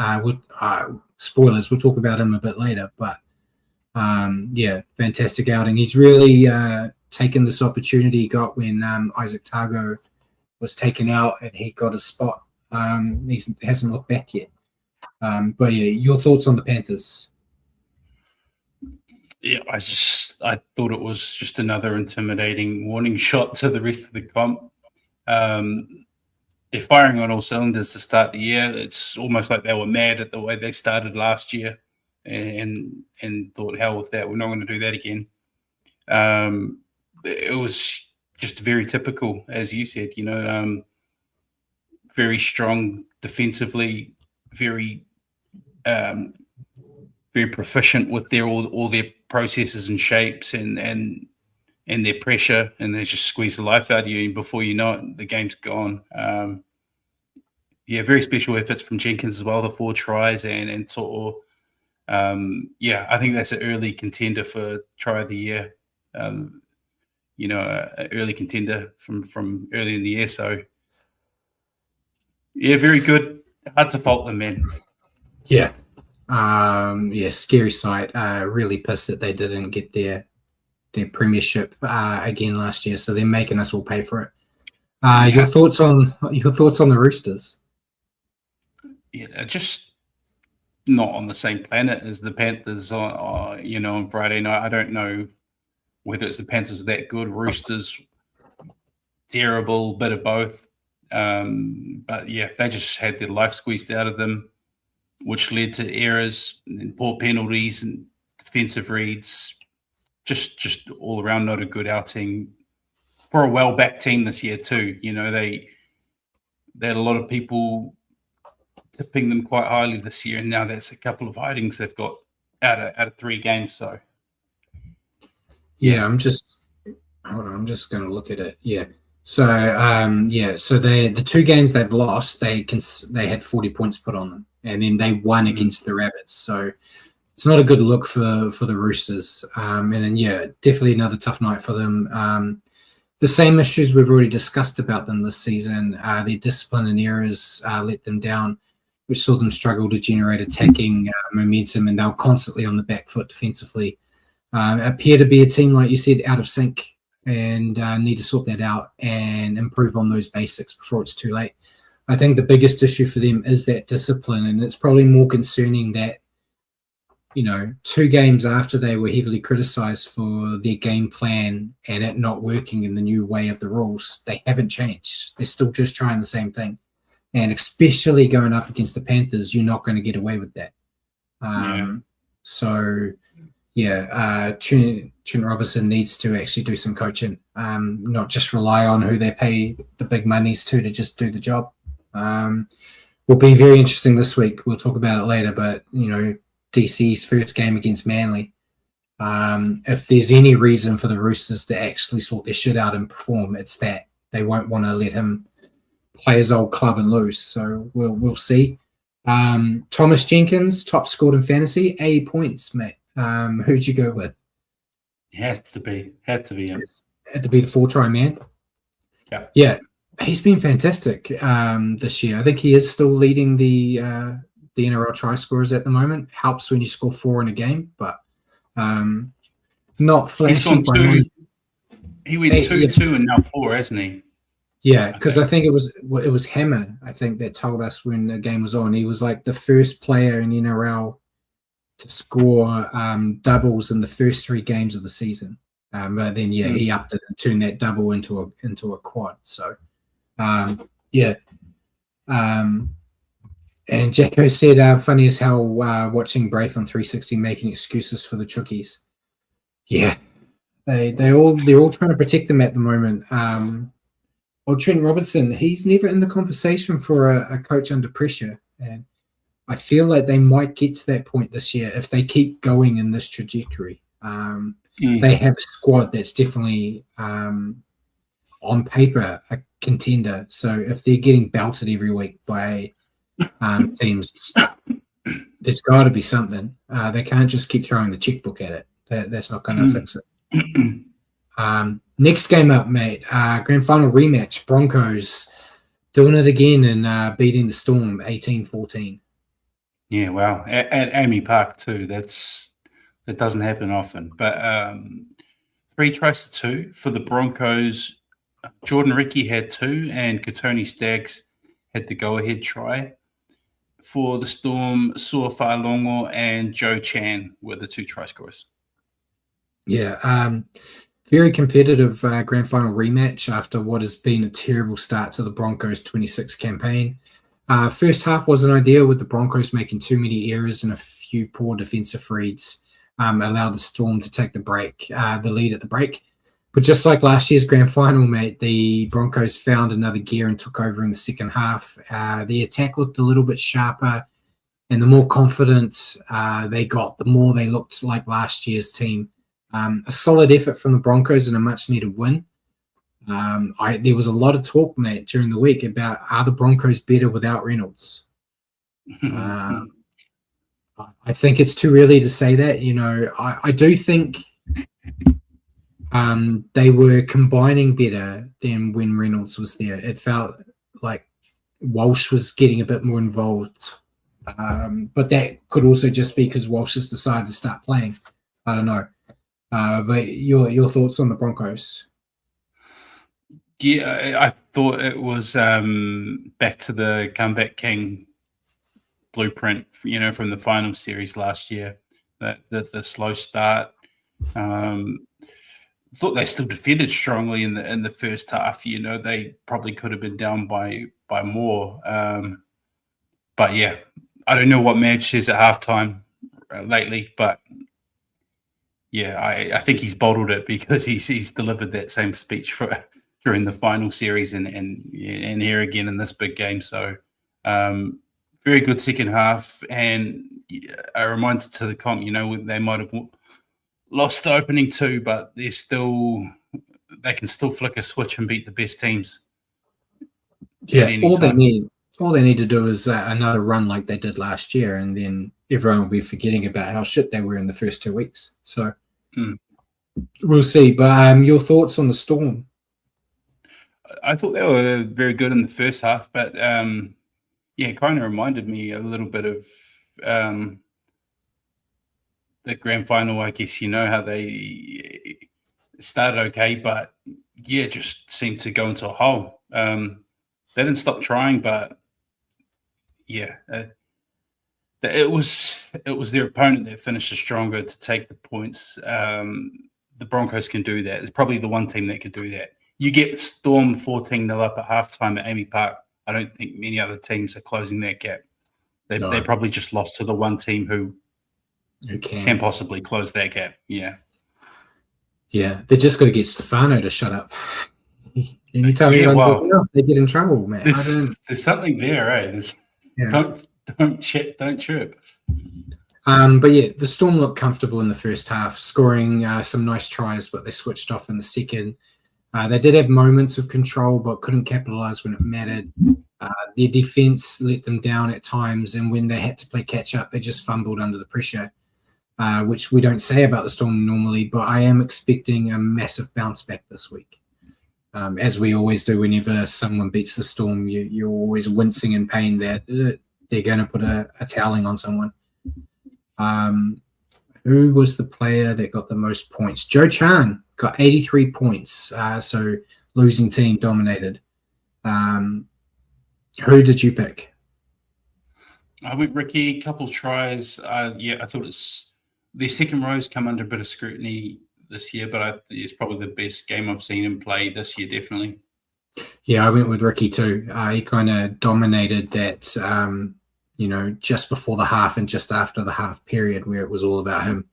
spoilers, we'll talk about him a bit later. But, fantastic outing. He's really taken this opportunity he got when Isaac Targo was taken out and he got a spot. He hasn't looked back yet. Your thoughts on the Panthers? Yeah, I thought it was just another intimidating warning shot to the rest of the comp. They're firing on all cylinders to start the year. It's almost like they were mad at the way they started last year and thought, hell with that, we're not going to do that again. It was just very typical, as you said, very strong defensively, very very proficient with all their processes and shapes and their pressure, and they just squeeze the life out of you, and before you know it, the game's gone. Very special efforts from Jenkins as well, the 4 tries and To'o. I think that's an early contender for try of the year. An early contender from early in the year. So, very good. Hard to fault them, man. Yeah. Scary sight. Really pissed that they didn't get their premiership again last year, so they're making us all pay for it. Your thoughts on the Roosters? Yeah, just not on the same planet as the Panthers on Friday night. I don't know whether it's the Panthers are that good, Roosters terrible, bit of both. But they just had their life squeezed out of them, which led to errors and poor penalties and defensive reads. Just all around not a good outing for a well-backed team this year too. They had a lot of people tipping them quite highly this year, and now that's a couple of outings they've got out of 3 games. So I'm just going to look at it. So the 2 games they've lost, they had 40 points put on them, and then they won against the Rabbits. So it's not a good look for the Roosters. And then definitely another tough night for them. The same issues we've already discussed about them this season. Their discipline and errors let them down, which saw them struggle to generate attacking momentum, and they were constantly on the back foot defensively. Appear to be a team, like you said, out of sync, and need to sort that out and improve on those basics before it's too late. I think the biggest issue for them is that discipline, and it's probably more concerning that 2 games after they were heavily criticized for their game plan and it not working in the new way of the rules, they haven't changed. They're still just trying the same thing. And especially going up against the Panthers, you're not going to get away with that. Trent Robinson needs to actually do some coaching, not just rely on who they pay the big monies to just do the job. Will be very interesting this week. We'll talk about it later, but DC's first game against Manly. If there's any reason for the Roosters to actually sort their shit out and perform, it's that they won't want to let him play his old club and lose. So we'll see. Thomas Jenkins, top scored in fantasy, 80 points, mate. Who'd you go with? Had to be him. Had to be the 4-try man. Yeah, he's been fantastic this year. I think he is still leading the the NRL try scorers at the moment. Helps when you score 4 in a game, but not flashy. He's gone 2. He went 2-2 and now 4, hasn't he? Yeah, because I think it was Hammer, I think, that told us when the game was on. He was like the first player in NRL to score doubles in the first 3 games of the season. But then, he upped it and turned that double into a quad. So, and Jacko said, funny as hell, watching Braith on 360 making excuses for the Chookies. Yeah, they're all trying to protect them at the moment. Trent Robertson, he's never in the conversation for a coach under pressure, and I feel like they might get to that point this year if they keep going in this trajectory. They have a squad that's definitely on paper a contender. So if they're getting belted every week by teams, there's got to be something. They can't just keep throwing the checkbook at it. That's not going to fix it. Next game up, mate. Grand final rematch. Broncos doing it again and beating the Storm 18-14. Yeah, wow. At Amy Park too. That doesn't happen often. But 3 tries to 2 for the Broncos. Jordan Ricky had 2 and Katoni Staggs had the go-ahead try. For the Storm, Suafa Longo and Joe Chan were the 2 try scorers. Yeah, very competitive grand final rematch after what has been a terrible start to the Broncos' 26 campaign. First half wasn't ideal with the Broncos making too many errors and a few poor defensive reads. Allowed the Storm to take the lead at the break. But just like last year's grand final, mate, the Broncos found another gear and took over in the second half. The attack looked a little bit sharper, and the more confident they got, the more they looked like last year's team. A solid effort from the Broncos and a much-needed win. There was a lot of talk, mate, during the week about are the Broncos better without Reynolds? I think it's too early to say that. I do think they were combining better than when Reynolds was there. It felt like Walsh was getting a bit more involved. But that could also just be because Walsh has decided to start playing. I don't know. But your thoughts on the Broncos? Yeah, I thought it was back to the comeback king blueprint, from the final series last year. The slow start. Thought they still defended strongly in the first half. They probably could have been down by more. But yeah, I don't know what Madge says at halftime lately, but yeah, I think he's bottled it because he's delivered that same speech during the final series and here again in this big game. So very good second half, and a reminder to the comp, they might have lost the opening 2, but they can still flick a switch and beat the best teams. Yeah, all they need to do is another run like they did last year, and then everyone will be forgetting about how shit they were in the first 2 weeks. So we'll see. But your thoughts on the Storm? I thought they were very good in the first half, but it kind of reminded me a little bit of the grand final. I guess how they started okay, but just seemed to go into a hole. They didn't stop trying, but it was their opponent that finished the stronger to take the points. The Broncos can do that. It's probably the one team that could do that. You get Storm 14-0 up at halftime at Amy Park. I don't think many other teams are closing that gap. They probably just lost to the one team who can possibly close that gap. Yeah. Yeah, they just got to get Stefano to shut up. And you tell me enough, they get in trouble, man. There's something there, eh? Don't chirp. But the Storm looked comfortable in the first half, scoring some nice tries, but they switched off in the second. They did have moments of control, but couldn't capitalize when it mattered. Their defense let them down at times, and when they had to play catch up, they just fumbled under the pressure, which we don't say about the Storm normally, but I am expecting a massive bounce back this week. As we always do whenever someone beats the Storm, you're always wincing in pain that they're going to put a toweling on someone. Who was the player that got the most points? Joe Chan got 83 points. So losing team dominated. Who did you pick? I went Ricky, couple tries. I thought their second rows come under a bit of scrutiny this year, but it's probably the best game I've seen him play this year, definitely. Yeah, I went with Ricky too. He kind of dominated that, just before the half and just after the half period where it was all about him.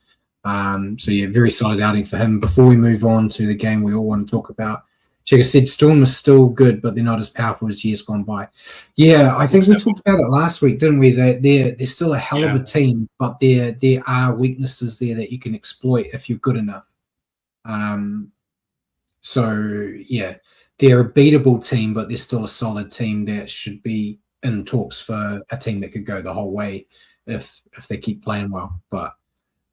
Very solid outing for him. Before we move on to the game we all want to talk about, Checker said Storm is still good, but they're not as powerful as years gone by. Yeah, I think we talked about it last week, didn't we? They're still a hell of a team, but there are weaknesses there that you can exploit if you're good enough. They're a beatable team, but they're still a solid team that should be in talks for a team that could go the whole way if they keep playing well. But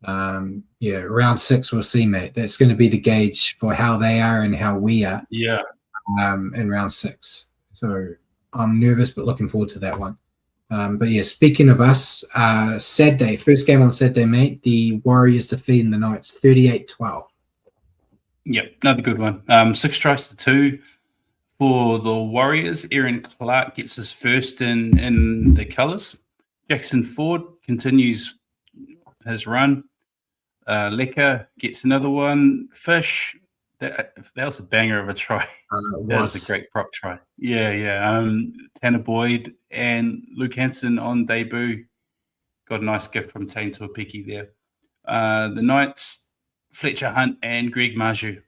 round 6 we'll see, mate. That's going to be the gauge for how they are and how we are. Yeah. In round 6. So I'm nervous, but looking forward to that one. Speaking of us, Saturday, first game on Saturday, mate. The Warriors defeating the Knights 38-12. Yep, another good one. 6 tries to 2 for the Warriors. Aaron Clark gets his first in the colours. Jackson Ford continues his run. Lecker gets another one. Fish, that was a banger of a try. That was a great prop try. Yeah. Tanner Boyd and Luke Hansen on debut. Got a nice gift from Tane Tuapiki there. The Knights, Fletcher Hunt and Greg Maju.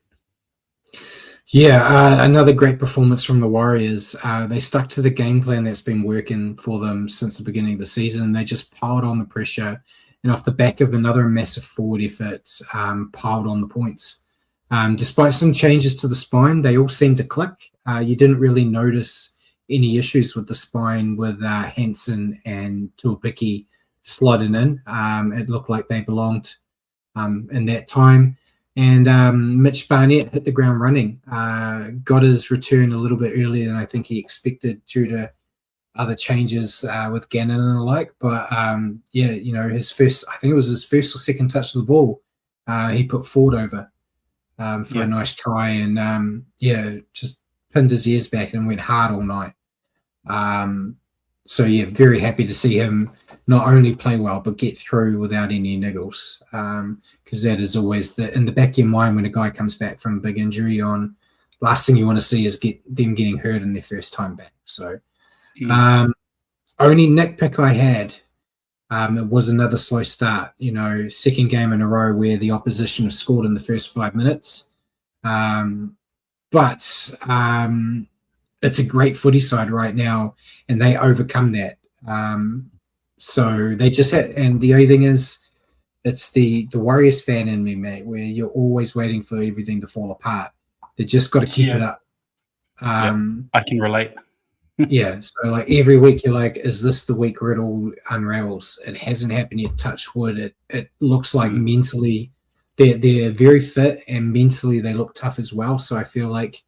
Yeah, another great performance from the Warriors. They stuck to the game plan that's been working for them since the beginning of the season. They just piled on the pressure, and off the back of another massive forward effort, piled on the points. Despite some changes to the spine, they all seemed to click. You didn't really notice any issues with the spine with Hansen and Tuapiki sliding in. It looked like they belonged in that time. And Mitch Barnett hit the ground running, got his return a little bit earlier than I think he expected due to other changes with Gannon and the like. But his first, I think it was his first or second touch of the ball, he put Ford over for a nice try and just pinned his ears back and went hard all night. Very happy to see him not only play well, but get through without any niggles. Because that is always in the back of your mind when a guy comes back from a big injury on, last thing you want to see is them getting hurt in their first time back. So only nitpick I had, it was another slow start, second game in a row where the opposition have scored in the first 5 minutes. But it's a great footy side right now, and they overcome that. So they just had, and the only thing is, it's the Warriors fan in me, mate, where you're always waiting for everything to fall apart. They just got to keep it up. I can relate. So like every week you're like, is this the week where it all unravels? It hasn't happened yet, touch wood. It looks like mentally they're very fit, and mentally they look tough as well. So I feel like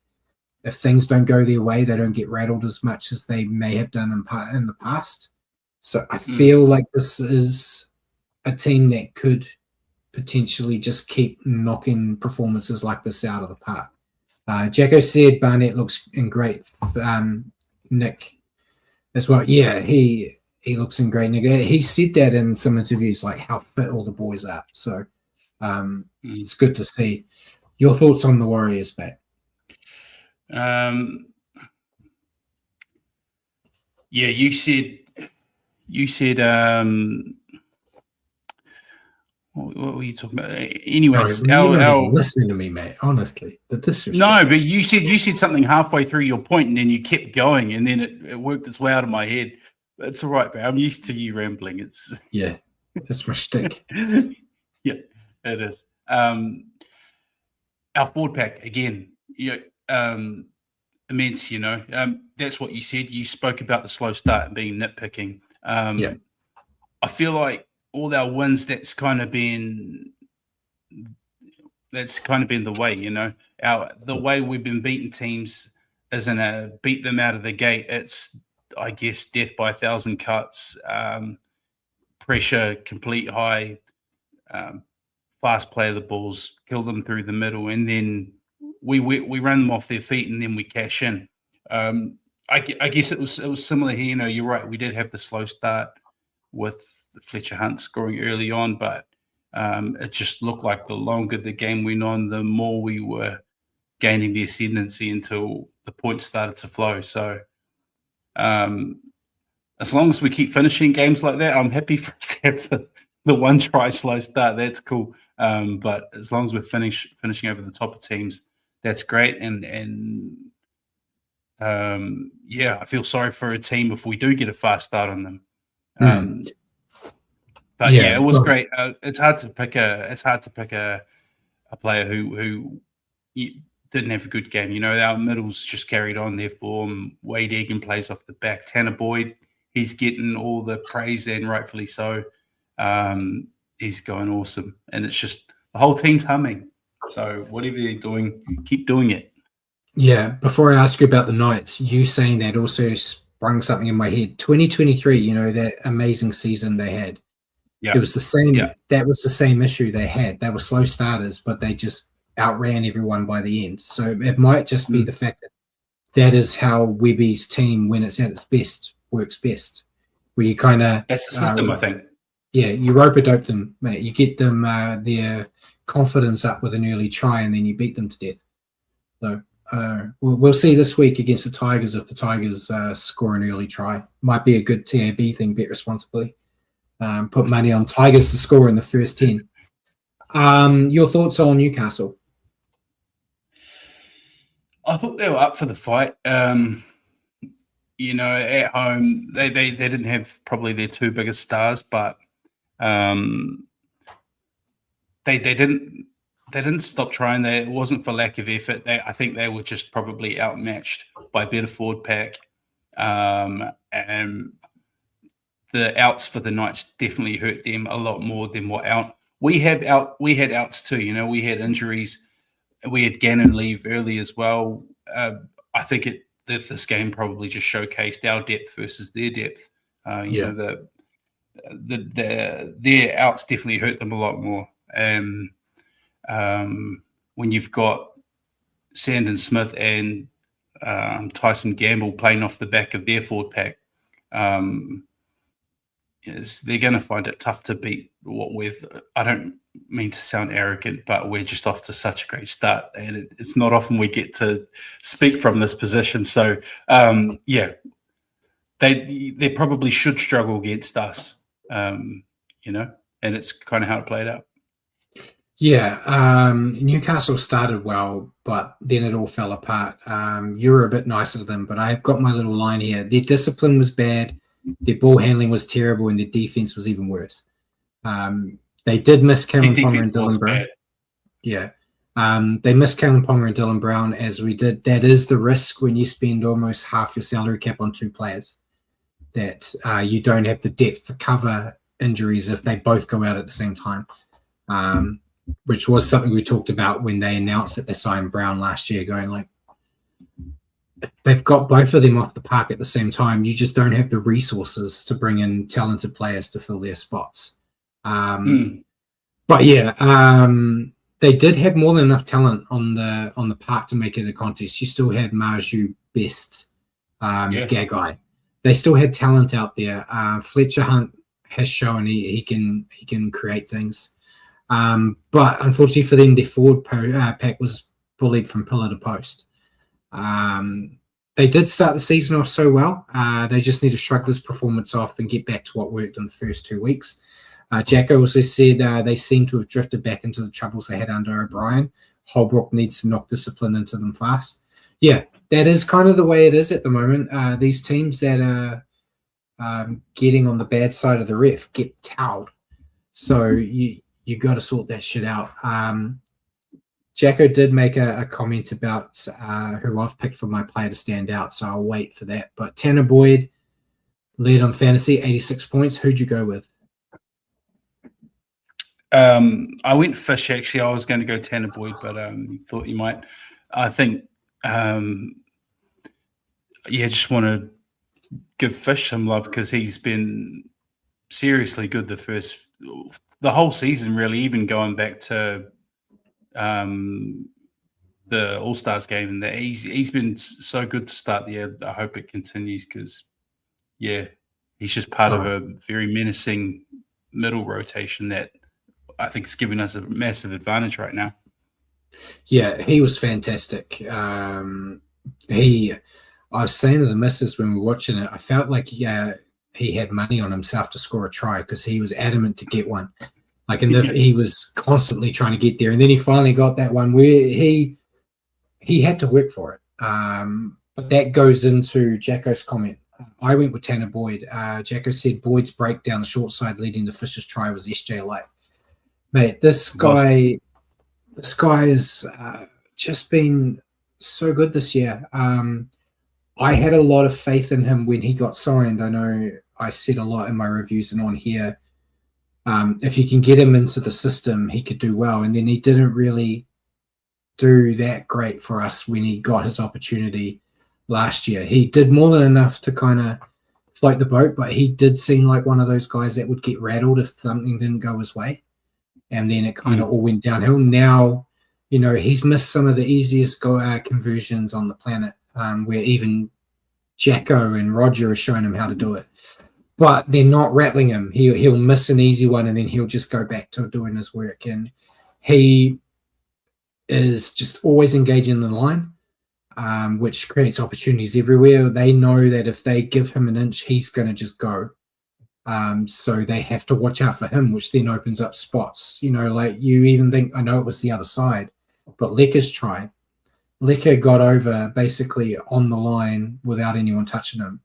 if things don't go their way, they don't get rattled as much as they may have done in the past. So I feel like this is a team that could potentially just keep knocking performances like this out of the park. Jacko said Barnett looks in great nick as well. Yeah, he looks in great nick. He said that in some interviews, like how fit all the boys are. So it's good to see. Your thoughts on the Warriors, mate? You said what were you talking about? Anyways, listening to me, mate. Honestly, the disrespect. No, but you said something halfway through your point, and then you kept going, and then it worked its way out of my head. It's all right, man. I'm used to you rambling. It's my shtick. Yeah, it is. Our forward pack again. Immense. That's what you said. You spoke about the slow start and being nitpicking. I feel like all our wins, that's kind of been the way, the way we've been beating teams isn't a beat them out of the gate. It's I guess, death by 1,000 cuts, pressure, complete high, fast play of the balls, kill them through the middle, and then we run them off their feet, and then we cash in. I guess it was similar here. You know, you're right. We did have the slow start with Fletcher Hunt scoring early on, but it just looked like the longer the game went on, the more we were gaining the ascendancy until the points started to flow. So as long as we keep finishing games like that, I'm happy for us to have the one try slow start. That's cool. But as long as we're finishing over the top of teams, that's great. And I feel sorry for a team if we do get a fast start on them. But yeah, it was great. It's hard to pick a player who didn't have a good game. You know, our middles just carried on their form. Wade Egan plays off the back. Tanner Boyd, he's getting all the praise, and rightfully so. He's going awesome, and it's just the whole team's humming. So whatever they're doing, keep doing it. Yeah. Before I ask you about the Knights, you saying that also sprung something in my head. 2023, you know, that amazing season they had. Yeah. It was the same. Yeah. That was the same issue they had. They were slow starters, but they just outran everyone by the end. So it might just be the fact that is how Webby's team, when it's at its best, works best. Where you kind of that's the system, I think. Yeah, you rope-a-dope them, mate. You get them their confidence up with an early try, and then you beat them to death. So we'll see this week against the Tigers if the Tigers score an early try. Might be a good TAB thing, bet responsibly. Put money on Tigers to score in the first 10. Your thoughts on Newcastle? I thought they were up for the fight. You know, at home, they didn't have probably their two biggest stars, but they didn't stop trying. It wasn't for lack of effort. I think they were just probably outmatched by better forward pack. And the outs for the Knights definitely hurt them a lot more than what out. We had outs too. You know, we had injuries. We had Gannon leave early as well. I think this game probably just showcased our depth versus their depth. You know, their outs definitely hurt them a lot more. When you've got Sandon Smith and Tyson Gamble playing off the back of their forward pack, they're going to find it tough to beat what with. I don't mean to sound arrogant, but we're just off to such a great start, and it's not often we get to speak from this position. So, they probably should struggle against us, you know, and it's kind of how it played out. Yeah, Newcastle started well, but then it all fell apart. You were a bit nicer to them, but I've got my little line here. Their discipline was bad, their ball handling was terrible, and their defense was even worse. They did miss Kalen Ponga and Dylan Brown. Yeah. They missed Kalen Ponga and Dylan Brown, as we did. That is the risk when you spend almost half your salary cap on two players, that you don't have the depth to cover injuries if they both go out at the same time, which was something we talked about when they announced that they signed Brown last year, going like, they've got both of them off the park at the same time. You just don't have the resources to bring in talented players to fill their spots. But yeah, they did have more than enough talent on the park to make it a contest. You still had Marju, Best, Gagai. They still had talent out there. Fletcher Hunt has shown he can create things. But unfortunately for them, their forward pack was bullied from pillar to post. They did start the season off so well. They just need to shrug this performance off and get back to what worked in the first 2 weeks. Jacko also said they seem to have drifted back into the troubles they had under O'Brien. Holbrook needs to knock discipline into them fast. Yeah, that is kind of the way it is at the moment. These teams that are getting on the bad side of the ref get towed. So you got to sort that shit out. Jacko did make a comment about who I've picked for my player to stand out, so I'll wait for that. But Tanner Boyd led on fantasy, 86 points. Who'd you go with? I went Fish, actually. I was going to go Tanner Boyd, but thought you might. I think, just want to give Fish some love because he's been seriously good the whole season, really, even going back to the All-Stars game, and that he's been so good to start the year. I hope it continues because, yeah, he's just part of a very menacing middle rotation that I think is giving us a massive advantage right now. Yeah, he was fantastic. I was saying to the missus when we were watching it, I felt like he had money on himself to score a try because he was adamant to get one. Like, and he was constantly trying to get there, and then he finally got that one where he had to work for it. But that goes into Jacko's comment. I went with Tanner Boyd. Jacko said Boyd's break down the short side leading to Fisher's try was SJ Light. Mate, this guy has just been so good this year. I had a lot of faith in him when he got signed. I know I said a lot in my reviews and on here. If you can get him into the system, he could do well. And then he didn't really do that great for us when he got his opportunity last year. He did more than enough to kind of float the boat, but he did seem like one of those guys that would get rattled if something didn't go his way. And then it kind of all went downhill. Now, he's missed some of the easiest conversions on the planet, where even Jacko and Roger are showing him how to do it. But they're not rattling him. He'll miss an easy one, and then he'll just go back to doing his work. And he is just always engaging in the line, which creates opportunities everywhere. They know that if they give him an inch, he's going to just go. So they have to watch out for him, which then opens up spots. Like you even think, I know it was the other side, but Lecker's try. Lecker got over basically on the line without anyone touching him,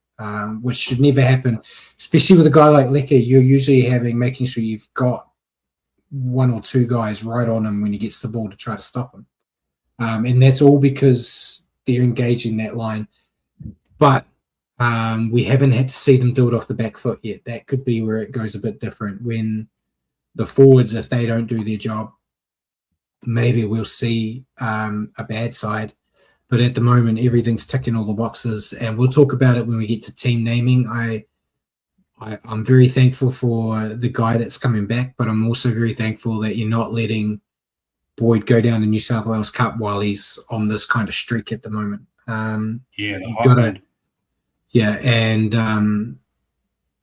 which should never happen, especially with a guy like Lecker. You're usually making sure you've got one or two guys right on him when he gets the ball to try to stop him. And that's all because they're engaging that line. But we haven't had to see them do it off the back foot yet. That could be where it goes a bit different. When the forwards, if they don't do their job, maybe we'll see a bad side. But at the moment, everything's ticking all the boxes. And we'll talk about it when we get to team naming. I'm very thankful for the guy that's coming back, but I'm also very thankful that you're not letting Boyd go down to New South Wales Cup while he's on this kind of streak at the moment.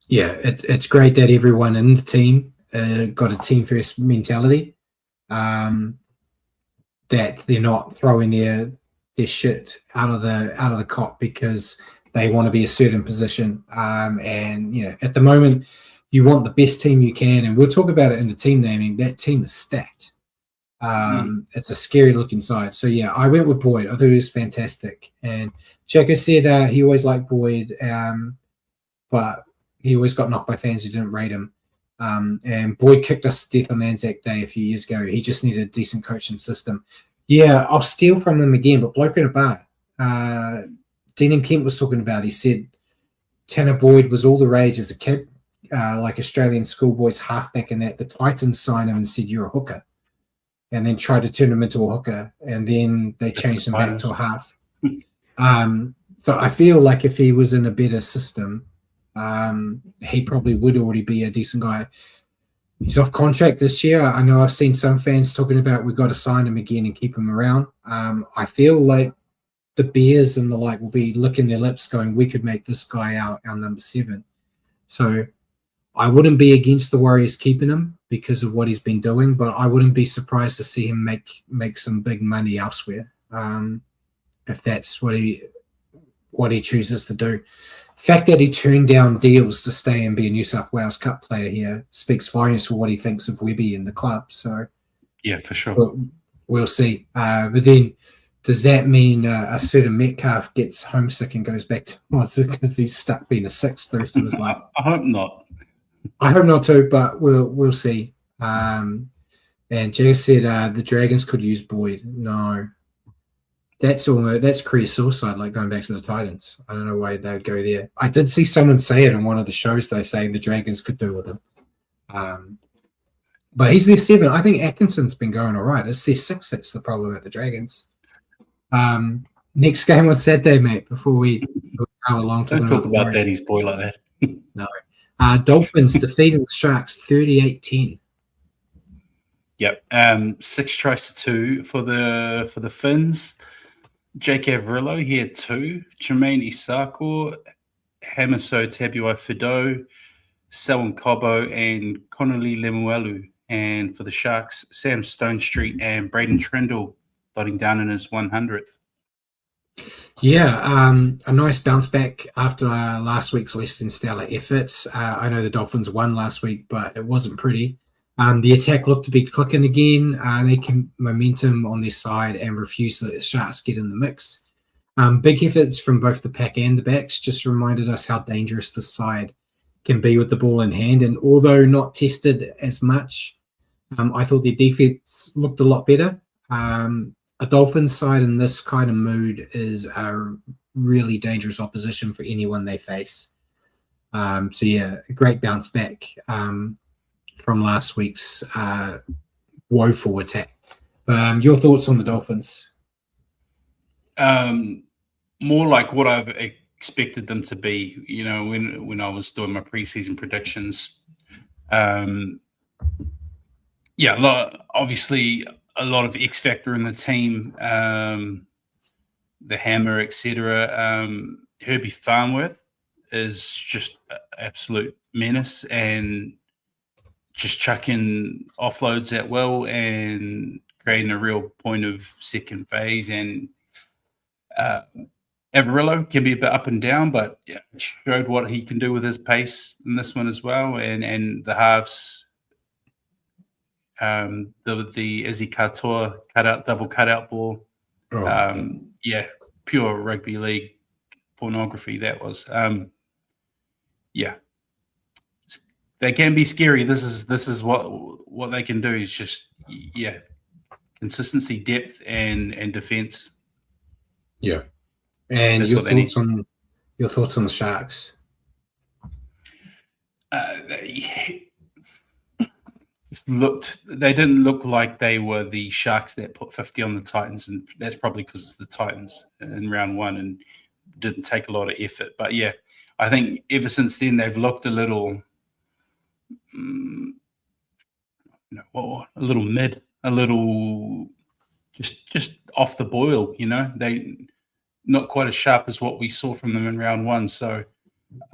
It's great that everyone in the team got a team first mentality, that they're not throwing their shit out of the cop because they want to be a certain position. At the moment, you want the best team you can, and we'll talk about it in the team naming. That team is stacked. It's a scary looking side. So yeah, I went with Boyd. I thought he was fantastic. And Jacko said he always liked Boyd, but he always got knocked by fans who didn't rate him. And Boyd kicked us to death on Anzac Day a few years ago. He just needed a decent coaching system. Yeah, I'll steal from him again, but bloke in a bar. Dean and Kemp was talking about, he said Tanner Boyd was all the rage as a kid, like Australian schoolboys halfback, and that the Titans signed him and said, "You're a hooker," and then tried to turn him into a hooker, and then they changed him back to a half. So I feel like if he was in a better system, he probably would already be a decent guy. He's off contract this year. I know I've seen some fans talking about we've got to sign him again and keep him around. I feel like the Bears and the like will be licking their lips going, we could make this guy our number 7. So I wouldn't be against the Warriors keeping him because of what he's been doing, but I wouldn't be surprised to see him make some big money elsewhere, if that's what he chooses to do. The fact that he turned down deals to stay and be a New South Wales Cup player here speaks volumes for what he thinks of Webby and the club. So yeah, for sure. We'll see. But then does that mean a certain Metcalf gets homesick and goes back to if he's stuck being a 6th the rest of his life? I hope not. I hope not too, but we'll see. And Jay said the Dragons could use Boyd. No. That's career suicide, like going back to the Titans. I don't know why they would go there. I did see someone say it in one of the shows, though, saying the Dragons could do with him. But he's their 7. I think Atkinson's been going all right. It's their 6 that's the problem at the Dragons. Next game on Saturday, mate, before we hour long Don't talking talk about the about Warriors. Daddy's boy like that. No. Dolphins defeating the Sharks 38-10. Yep. 6 tries to 2 for the Finns. Jake Averillo, he had 2. Jermaine Isako, Hamiso Tabuai Fido, Selwyn Cobo, and Connolly Lemuelu. And for the Sharks, Sam Stonestreet and Braden Trindle slotting down in his 100th. Yeah, a nice bounce back after last week's less than stellar effort. I know the Dolphins won last week, but it wasn't pretty. The attack looked to be clicking again. They kept momentum on their side and refused to let the Sharks get in the mix. Big efforts from both the pack and the backs just reminded us how dangerous this side can be with the ball in hand. And although not tested as much, I thought their defense looked a lot better. A Dolphins side in this kind of mood is a really dangerous opposition for anyone they face. So yeah, a great bounce back from last week's woeful attack. Your thoughts on the Dolphins? More like what I've expected them to be. You know, when I was doing my preseason predictions. Obviously a lot of X factor in the team, the hammer, etc. Herbie Farnworth is just an absolute menace and just chucking offloads at will and creating a real point of second phase. And Averillo can be a bit up and down, but yeah, showed what he can do with his pace in this one as well. And the halves, the Izzy Katoa double cutout ball. Pure rugby league pornography that was. They can be scary. This is what they can do is just consistency, depth, and defense. Yeah. And That's your thoughts on the Sharks? They didn't look like they were the Sharks that put 50 on the Titans, and that's probably because it's the Titans in round one and didn't take a lot of effort. But yeah, I think ever since then they've looked a little, a little mid, a little just off the boil. You know, they not quite as sharp as what we saw from them in round one. So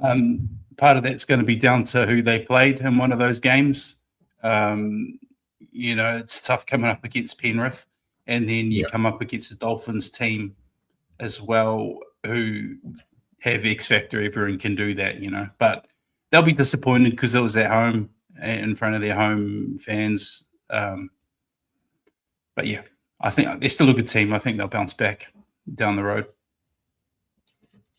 part of that's going to be down to who they played in one of those games. It's tough coming up against Penrith, and then you come up against a Dolphins team as well who have X factor. Everyone can do that, but they'll be disappointed because it was at home in front of their home fans. But yeah, I think they're still a good team. I think they'll bounce back down the road.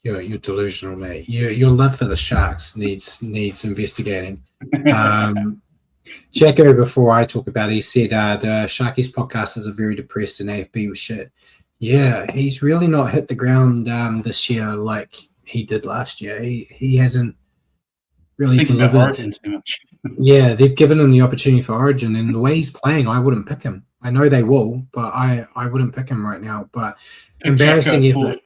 You're delusional, mate. Your love for the Sharks needs investigating. Jacko, before I talk about it, he said the Sharkies podcasters are very depressed and AFB was shit. Yeah, he's really not hit the ground this year like he did last year. He hasn't really delivered. About Origin too much. Yeah, they've given him the opportunity for Origin, and the way he's playing, I wouldn't pick him. I know they will, but I wouldn't pick him right now. But embarrassing effort.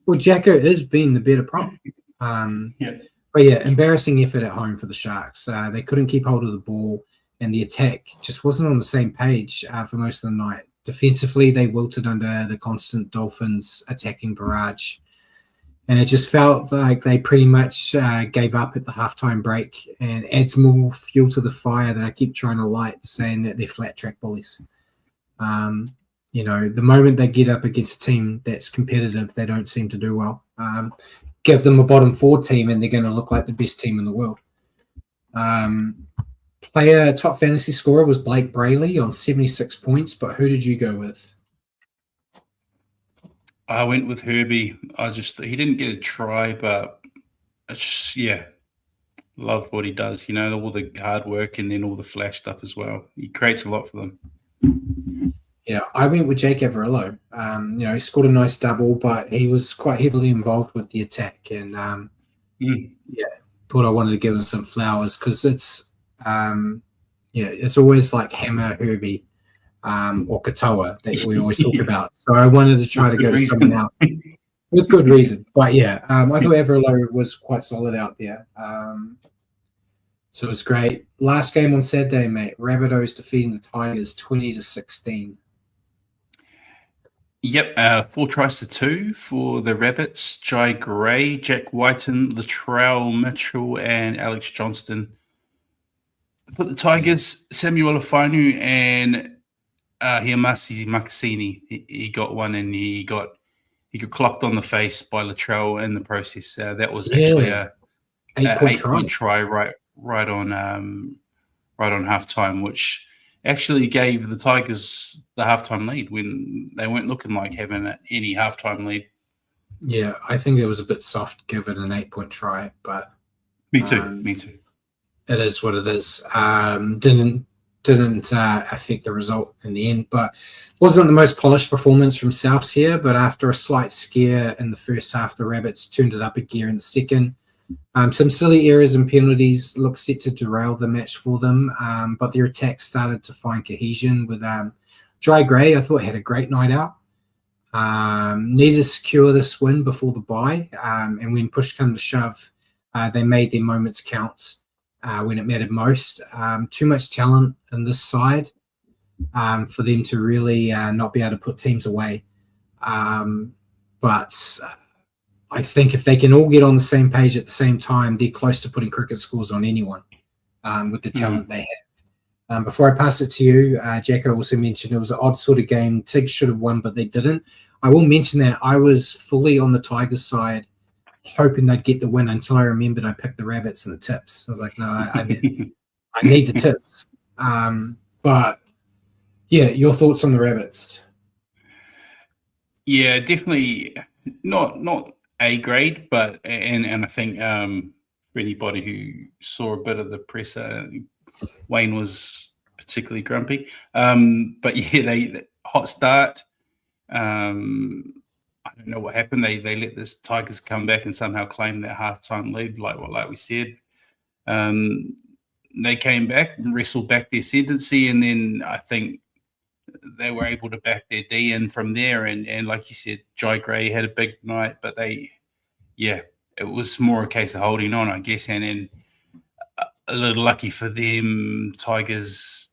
Well, Jacko is being the better prop. But yeah, embarrassing effort at home for the Sharks. They couldn't keep hold of the ball, and the attack just wasn't on the same page for most of the night. Defensively, they wilted under the constant Dolphins attacking barrage. And it just felt like they pretty much gave up at the halftime break, and adds more fuel to the fire that I keep trying to light, saying that they're flat track bullies. The moment they get up against a team that's competitive, they don't seem to do well. Give them a bottom four team and they're going to look like the best team in the world. Top fantasy scorer was Blake Brayley on 76 points, but who did you go with? I went with Herbie. He didn't get a try, but love what he does. All the hard work and then all the flash stuff as well. He creates a lot for them. Yeah, I went with Jake Averillo. He scored a nice double, but he was quite heavily involved with the attack. And, thought I wanted to give him some flowers because it's always like Hammer, Herbie, or Katoa that we always talk about. So I wanted to try to go to someone else. with good reason. But yeah, I thought Everlow was quite solid out there. So it was great. Last game on Saturday, mate. Rabbitohs defeating the Tigers 20-16. Yep, 4 tries to 2 for the Rabbits. Jai Gray, Jack Whiten, Latrell Mitchell, and Alex Johnston. For the Tigers, Samuel Afanu and Hiamasi Makasini. He got one, and he got clocked on the face by Latrell in the process. That was actually a 8-point try right on halftime, which actually gave the Tigers the halftime lead when they weren't looking like having any halftime lead. Yeah, I think it was a bit soft given an 8-point try, but me too. It is what it is. Didn't affect the result in the end, but wasn't the most polished performance from Souths here. But after a slight scare in the first half, the Rabbits turned it up a gear in the second. Some silly errors and penalties looked set to derail the match for them, but their attack started to find cohesion with Jai Gray. I thought had a great night out. Needed to secure this win before the bye, and when push came to shove, they made their moments count when it mattered most. Too much talent in this side for them to really not be able to put teams away. But I think if they can all get on the same page at the same time, they're close to putting cricket scores on anyone with the talent they have. Before I pass it to you, Jacko also mentioned it was an odd sort of game. Tig should have won, but they didn't. I will mention that I was fully on the Tigers side, hoping they'd get the win until I remembered I picked the Rabbits and the tips. I was like, no, I need the tips. But yeah, your thoughts on the Rabbits? Yeah, definitely not A grade, but and I think for anybody who saw a bit of the presser, Wayne was particularly grumpy. But yeah, they hot start. I don't know what happened. They let this Tigers come back and somehow claim their halftime lead, like we said. They came back and wrestled back their ascendancy, and then I think they were able to back their D in from there. And like you said, Jai Gray had a big night, but it was more a case of holding on, I guess. And then a little lucky for them, Tigers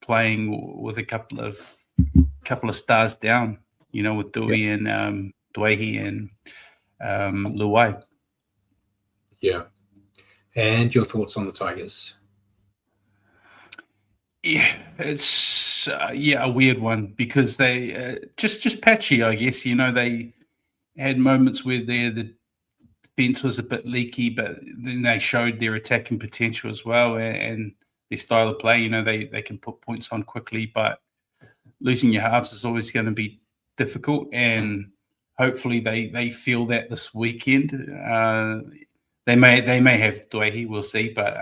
playing with a couple of stars down, with Dewey and Dwayhe and Luai. Yeah. And your thoughts on the Tigers? Yeah, it's a weird one because they just patchy, I guess. They had moments where the defense was a bit leaky, but then they showed their attacking potential as well and their style of play. They can put points on quickly, but losing your halves is always going to be difficult, and hopefully they feel that this weekend. They may have Dwayhe, we'll see, but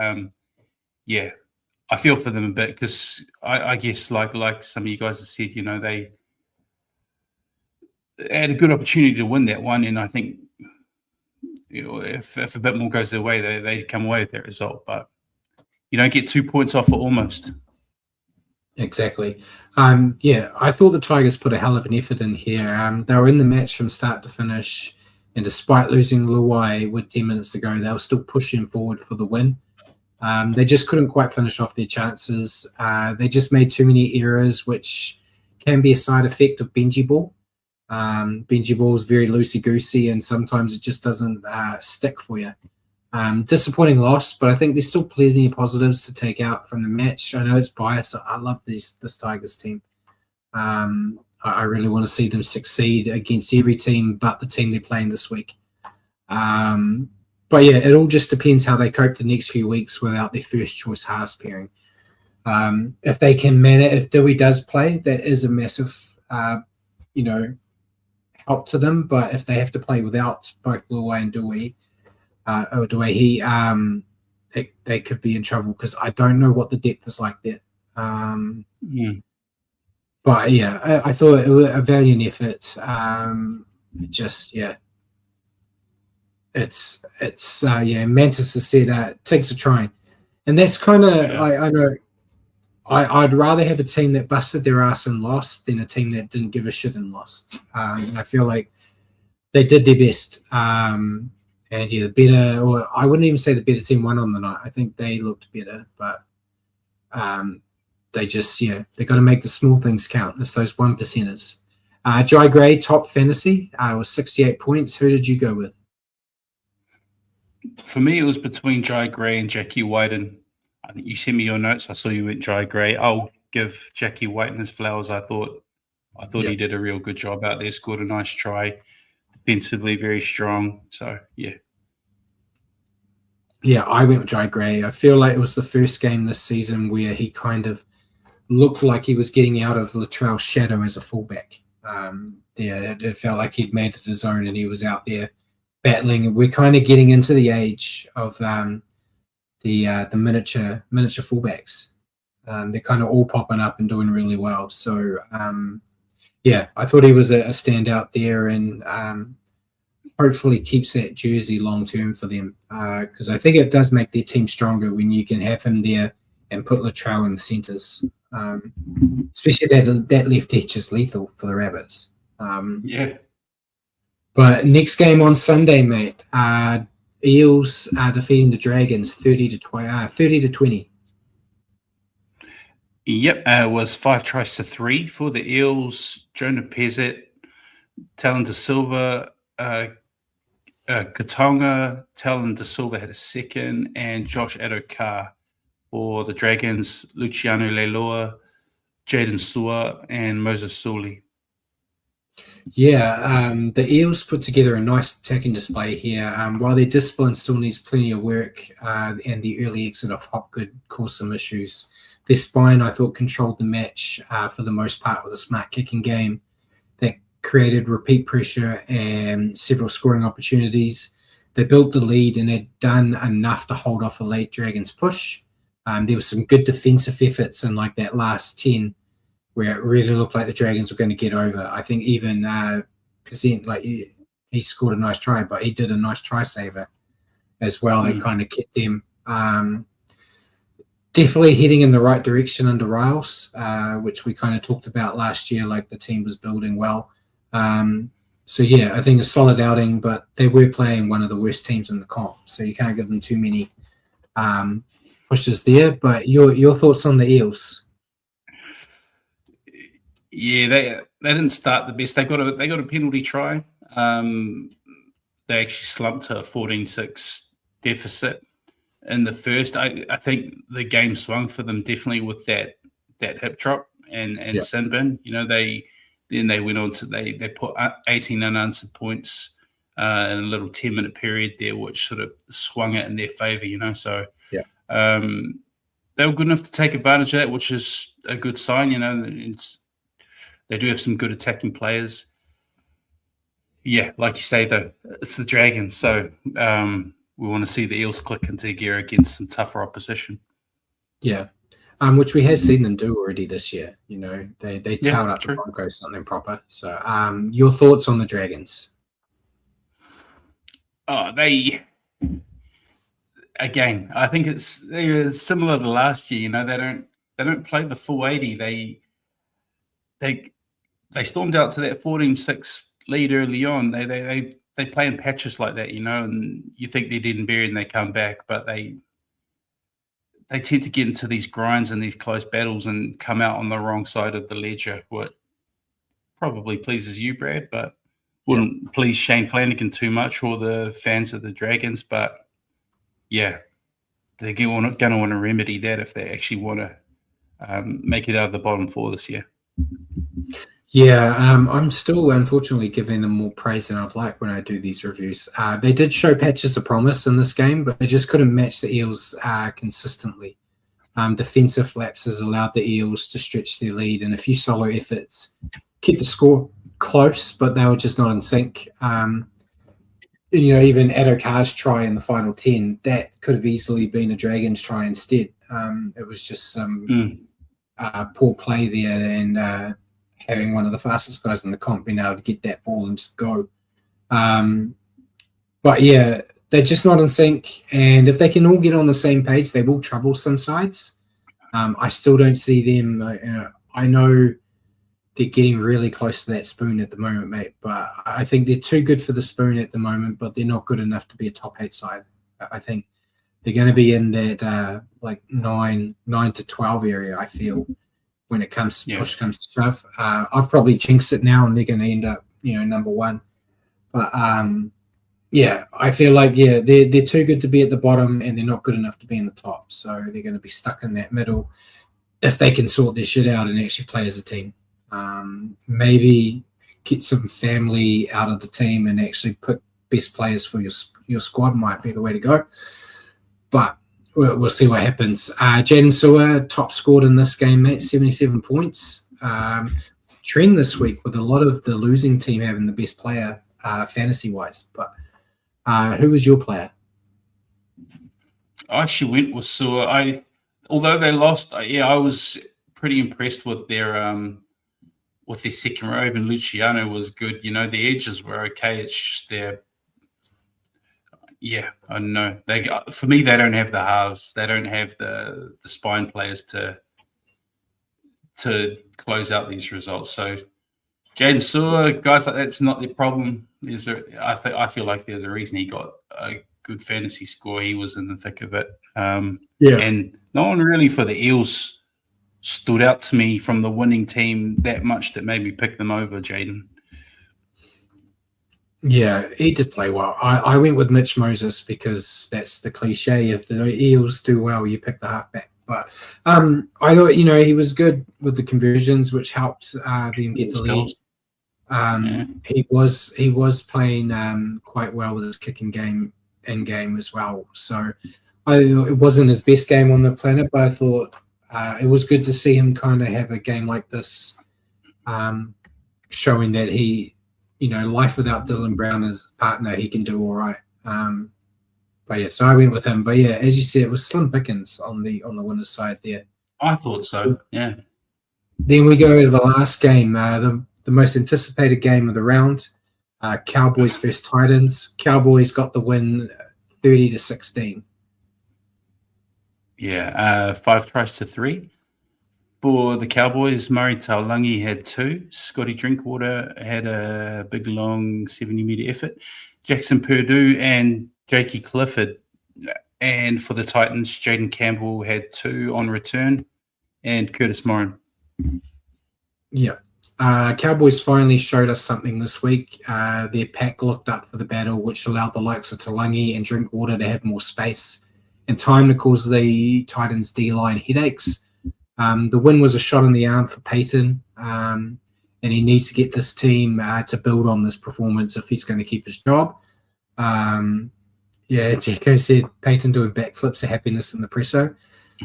I feel for them a bit because I guess like some of you guys have said, they had a good opportunity to win that one, and I think if a bit more goes their way, they come away with that result. But you don't get 2 points off it almost. Exactly. I thought the Tigers put a hell of an effort in here. They were in the match from start to finish, and despite losing Luai with 10 minutes to go, they were still pushing forward for the win. They just couldn't quite finish off their chances. They just made too many errors, which can be a side effect of Benji ball. Benji ball is very loosey-goosey, and sometimes it just doesn't stick for you. Disappointing loss, but I think there's still plenty of positives to take out from the match. I know it's biased. I love this Tigers team. I really want to see them succeed against every team but the team they're playing this week. But yeah, it all just depends how they cope the next few weeks without their first choice halves pairing. If they can manage, if Dewey does play, that is a massive, help to them. But if they have to play without both Luai and Dewey, they could be in trouble because I don't know what the depth is like there. But yeah, I thought it was a valiant effort. Mantis has said takes a trying, and that's kind of I know. I'd rather have a team that busted their ass and lost than a team that didn't give a shit and lost. And I feel like they did their best. And yeah, the better, or I wouldn't even say the better team won on the night. I think they looked better, but they just, they got to make the small things count. It's those 1%ers. Jai Gray, top fantasy, was 68 points. Who did you go with? For me, it was between Jai Gray and Jackie Whiten. I think you sent me your notes. I saw you went Jai Gray. I'll give Jackie Whiten his flowers. I thought he did a real good job out there. Scored a nice try. Defensively, very strong. So, yeah. Yeah, I went with Jai Gray. I feel like it was the first game this season where he kind of looked like he was getting out of Latrell's shadow as a fullback. It felt like he'd made it his own and he was out there battling. We're kind of getting into the age of the miniature fullbacks. They're kind of all popping up and doing really well. So, I thought he was a standout there, and hopefully keeps that jersey long term for them, because I think it does make their team stronger when you can have him there and put Latrell in the centres. Especially that left edge is lethal for the Rabbits. But next game on Sunday, mate, Eels are defeating the Dragons 30-20. Yep, it was 5-3 for the Eels. Jonah Pezzett, Talon De Silva, Katonga, Talon De Silva had a second, and Josh Adokar. For the Dragons, Luciano Leilua, Jaden Sewer, and Moses Sully. Yeah, the Eels put together a nice attacking display here. While their discipline still needs plenty of work, and the early exit of Hopgood caused some issues, their spine, I thought, controlled the match for the most part with a smart kicking game that created repeat pressure and several scoring opportunities. They built the lead and had done enough to hold off a late Dragons push. There was some good defensive efforts in like that last 10 where it really looked like the Dragons were going to get over. I think even Percent, like he scored a nice try, but he did a nice try saver as well. They kind of kept them definitely heading in the right direction under Riles, which we kind of talked about last year, like the team was building well. So, I think a solid outing, but they were playing one of the worst teams in the comp, so you can't give them too many pushes there. But your thoughts on the Eels? Yeah, they didn't start the best. They got a penalty try. They actually slumped to a 14-6 deficit in the first. I think the game swung for them definitely with that hip drop and sin bin. They went on to they put 18 unanswered points in a little 10-minute period there, which sort of swung it in their favour. So they were good enough to take advantage of that, which is a good sign. They do have some good attacking players. Yeah, like you say, though, it's the Dragons. So we want to see the Eels click into gear against some tougher opposition. Yeah, which we have seen them do already this year. They towed up the Broncos something proper. So your thoughts on the Dragons? Oh, again, I think they're similar to last year. They don't play the full 80. They stormed out to that 14-6 lead early on. They play in patches like that, and you think they're dead and buried and they come back, but they tend to get into these grinds and these close battles and come out on the wrong side of the ledger, what probably pleases you, Brad, but wouldn't please Shane Flanagan too much or the fans of the Dragons. But yeah, they're going to want to remedy that if they actually want to make it out of the bottom four this year. Yeah, I'm still unfortunately giving them more praise than I'd like when I do these reviews. They did show patches of promise in this game, but they just couldn't match the Eels consistently. Defensive lapses allowed the Eels to stretch their lead, and a few solo efforts kept the score close, but they were just not in sync. Even Adokar's try in the final 10, that could have easily been a Dragons try instead. It was just some poor play there, and having one of the fastest guys in the comp being able to get that ball and just go. But yeah, they're just not in sync. And if they can all get on the same page, they will trouble some sides. I still don't see them. I know they're getting really close to that spoon at the moment, mate. But I think they're too good for the spoon at the moment, but they're not good enough to be a top 8 side. I think they're going to be in that like 9 to 12 area, I feel, when it comes to push comes to shove. I've probably jinxed it now, and they're going to end up, number 1. But I feel like they're too good to be at the bottom, and they're not good enough to be in the top. So they're going to be stuck in that middle if they can sort their shit out and actually play as a team. Maybe get some family out of the team and actually put best players for your squad might be the way to go. But we'll see what happens. Jaden Sewer top scored in this game, mate, 77 points. Trend this week with a lot of the losing team having the best player fantasy-wise. But who was your player? I actually went with Sewer. Although they lost, I was pretty impressed with their second row. Even Luciano was good. The edges were okay. It's just I don't know. For me, they don't have the halves. They don't have the spine players to close out these results. So Jaden Sewer, guys like that's not the problem. I feel like there's a reason he got a good fantasy score. He was in the thick of it. And no one really for the Eels stood out to me from the winning team that much that made me pick them over Jaden. Yeah, he did play well. I went with Mitch Moses because that's the cliche. If the Eels do well, you pick the halfback. But I thought, he was good with the conversions, which helped them get the lead. He was playing quite well with his kicking game in game as well. So it wasn't his best game on the planet, but I thought it was good to see him kind of have a game like this, showing that he, life without Dylan Brown as partner, he can do all right. So I went with him. But as you said, it was slim pickings on the winner's side there. I thought so. Yeah. Then we go to the last game, the most anticipated game of the round. Cowboys versus Titans. Cowboys got the win, 30-16. Yeah, 5 tries to 3. For the Cowboys, Murray Taulagi had 2. Scotty Drinkwater had a big, long 70-metre effort. Jackson Purdue and Jakey Clifford. And for the Titans, Jaden Campbell had 2 on return and Curtis Morin. Yeah. Cowboys finally showed us something this week. Their pack looked up for the battle, which allowed the likes of Taulagi and Drinkwater to have more space and time to cause the Titans' D-line headaches. The win was a shot in the arm for Peyton, and he needs to get this team to build on this performance if he's going to keep his job. Jacko said Peyton doing backflips of happiness in the presso.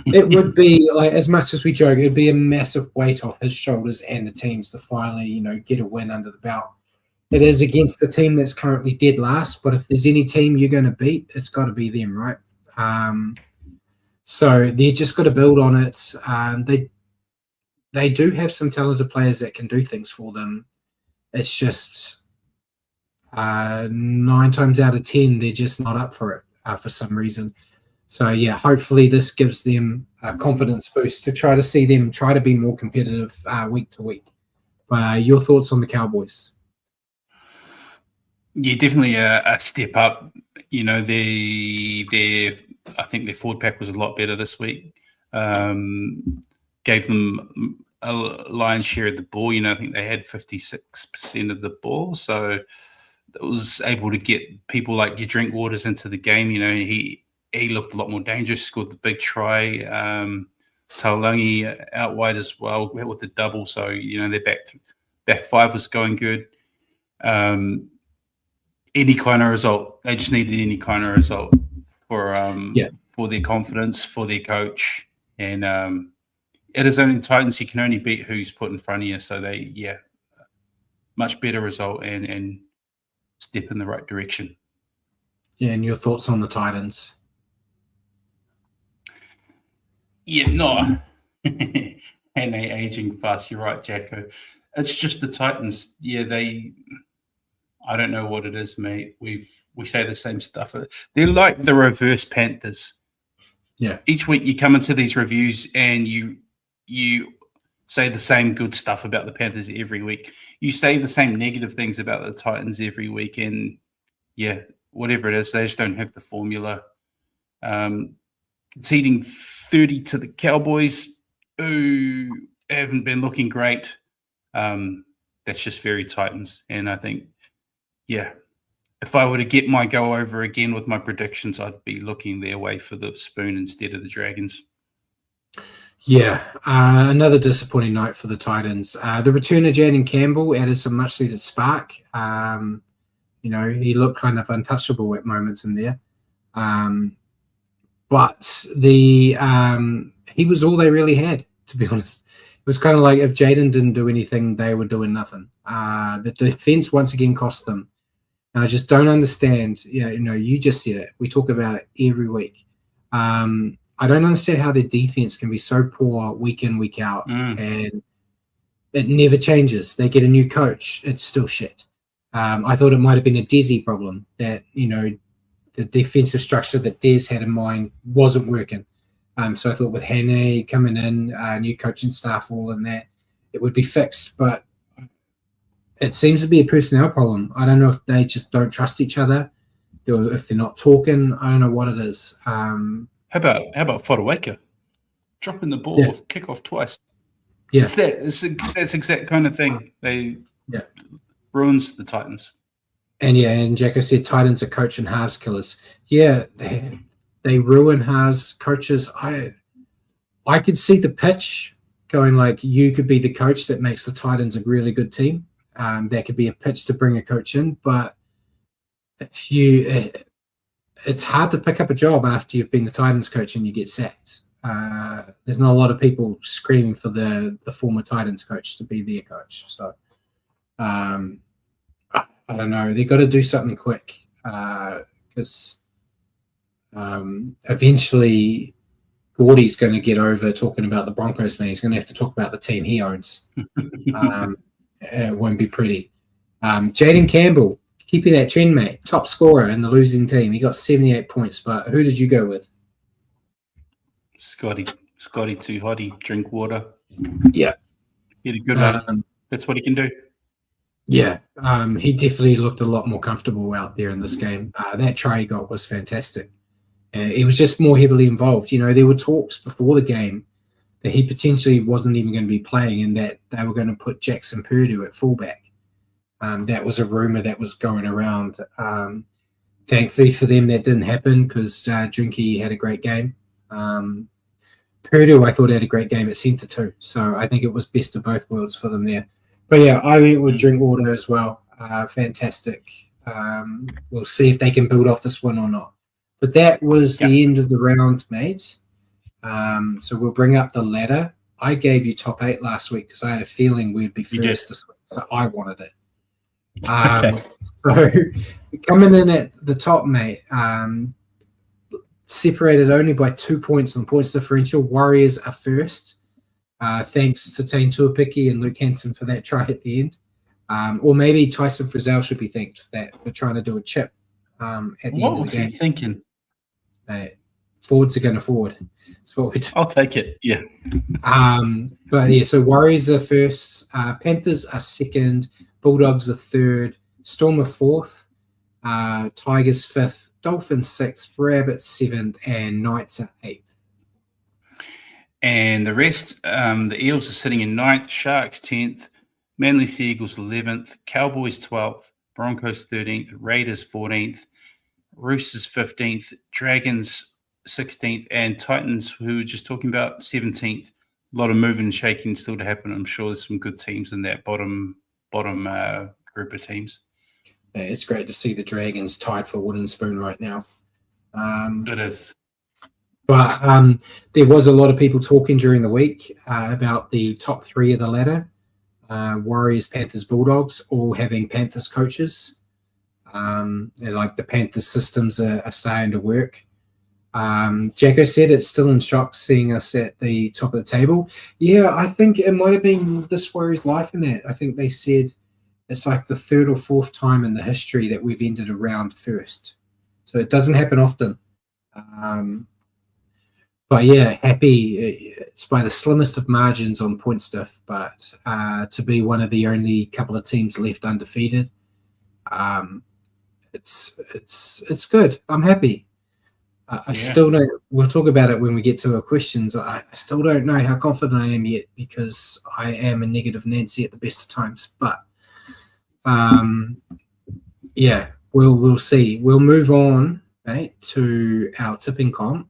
It would be, like, as much as we joke, it would be a massive weight off his shoulders and the team's to finally, get a win under the belt. It is against the team that's currently dead last, but if there's any team you're going to beat, it's got to be them, right? So they just got to build on it. They do have some talented players that can do things for them. It's just 9 times out of 10, they're just not up for it for some reason. So, hopefully this gives them a confidence boost to try to see them try to be more competitive week to week. Your thoughts on the Cowboys? Yeah, definitely a step up. I think their forward pack was a lot better this week. Gave them a lion's share of the ball. I think they had 56% of the ball. So it was able to get people like your Drinkwaters into the game. He looked a lot more dangerous, scored the big try. Taulagi out wide as well with the double. So, their back 5 was going good. Any kind of result. They just needed any kind of result for their confidence, for their coach. And it is only the Titans. You can only beat who's put in front of you. So much better result and step in the right direction. Yeah, and your thoughts on the Titans? Yeah, no. And they aging fast. You're right, Jacko. It's just the Titans. Yeah, I don't know what it is, mate. We say the same stuff. They're like the reverse Panthers. Yeah. Each week you come into these reviews and you say the same good stuff about the Panthers every week. You say the same negative things about the Titans every week, and yeah, whatever it is, they just don't have the formula. Conceding 30 to the Cowboys, who haven't been looking great. That's just very Titans. And I think, yeah, if I were to get my go over again with my predictions, I'd be looking their way for the spoon instead of the Dragons. Yeah, another disappointing night for the Titans. The return of Jaden Campbell added some much-needed spark. He looked kind of untouchable at moments in there. But he was all they really had, to be honest. It was kind of like if Jaden didn't do anything, they were doing nothing. The defense once again cost them. And I just don't understand. You just said it. We talk about it every week. I don't understand how their defense can be so poor week in, week out, and it never changes. They get a new coach. It's still shit. I thought it might have been a Desi problem that, the defensive structure that Des had in mind wasn't working. So I thought with Hannay coming in, new coaching staff, all in that, it would be fixed. But it seems to be a personnel problem. I don't know if they just don't trust each other, or if they're not talking. I don't know what it is. How about Fodawaker dropping the ball, kickoff twice? Yeah, it's that exact kind of thing. Ruins the Titans. And Jacko said Titans are coach and halves killers. Yeah, they ruin halves coaches. I could see the pitch going like, you could be the coach that makes the Titans a really good team. That could be a pitch to bring a coach in, but it's hard to pick up a job after you've been the Titans coach and you get sacked. There's not a lot of people screaming for the former Titans coach to be their coach. So I don't know. They got to do something quick because eventually Gordy's going to get over talking about the Broncos, man. He's going to have to talk about the team he owns. It won't be pretty. Jaden Campbell, keeping that trend, mate. Top scorer in the losing team. He got 78 points, but who did you go with? Scotty too hotty. Drink water. Yeah. He had a good one. That's what he can do. Yeah. He definitely looked a lot more comfortable out there in this game. That try he got was fantastic. He was just more heavily involved. There were talks before the game that he potentially wasn't even going to be playing and that they were going to put Jackson Purdue at fullback. That was a rumor that was going around. Thankfully for them, that didn't happen because Drinky had a great game. Purdue, I thought, had a great game at centre too. So I think it was best of both worlds for them there. But yeah, I went with Drinkwater as well. Fantastic. We'll see if they can build off this one or not. But that was the end of the round, mate. So we'll bring up the ladder. I gave you top 8 last week because I had a feeling we'd be first this week. So I wanted it. So coming in at the top, mate, separated only by 2 points on points differential. Warriors are first. Thanks to Tane Tuapiki and Luke Hanson for that try at the end. Or maybe Tyson Frizzell should be thanked for that, for trying to do a chip at the end of the game. What was he thinking? Forwards are going to forward. That's what we do. I'll take it, yeah. But yeah, so Warriors are first. Panthers are second. Bulldogs are third. Storm are fourth. Tigers fifth. Dolphins sixth. Rabbits seventh. And Knights are eighth. And the rest, the Eels are sitting in ninth. Sharks 10th. Manly Sea Eagles 11th. Cowboys 12th. Broncos 13th. Raiders 14th. Roosters 15th. Dragons 16th. And Titans, who we were just talking about, 17th. A lot of moving and shaking still to happen. I'm sure there's some good teams in that bottom group of teams. Yeah, it's great to see the Dragons tied for wooden spoon right now. It is. But there was a lot of people talking during the week about the top 3 of the ladder. Warriors, Panthers, Bulldogs, all having Panthers coaches. Like the Panthers systems are starting to work. Jacko said it's still in shock seeing us at the top of the table. Yeah, I think it might have been this Warriors liking that. I think they said it's like the 3rd or 4th time in the history that we've ended around first. So it doesn't happen often. But yeah, happy. It's by the slimmest of margins on point stuff, but to be one of the only couple of teams left undefeated, it's good. I'm happy. I still don't. We'll talk about it when we get to our questions. I still don't know how confident I am yet because I am a negative Nancy at the best of times. But yeah, we'll see. We'll move on, mate, to our tipping comp.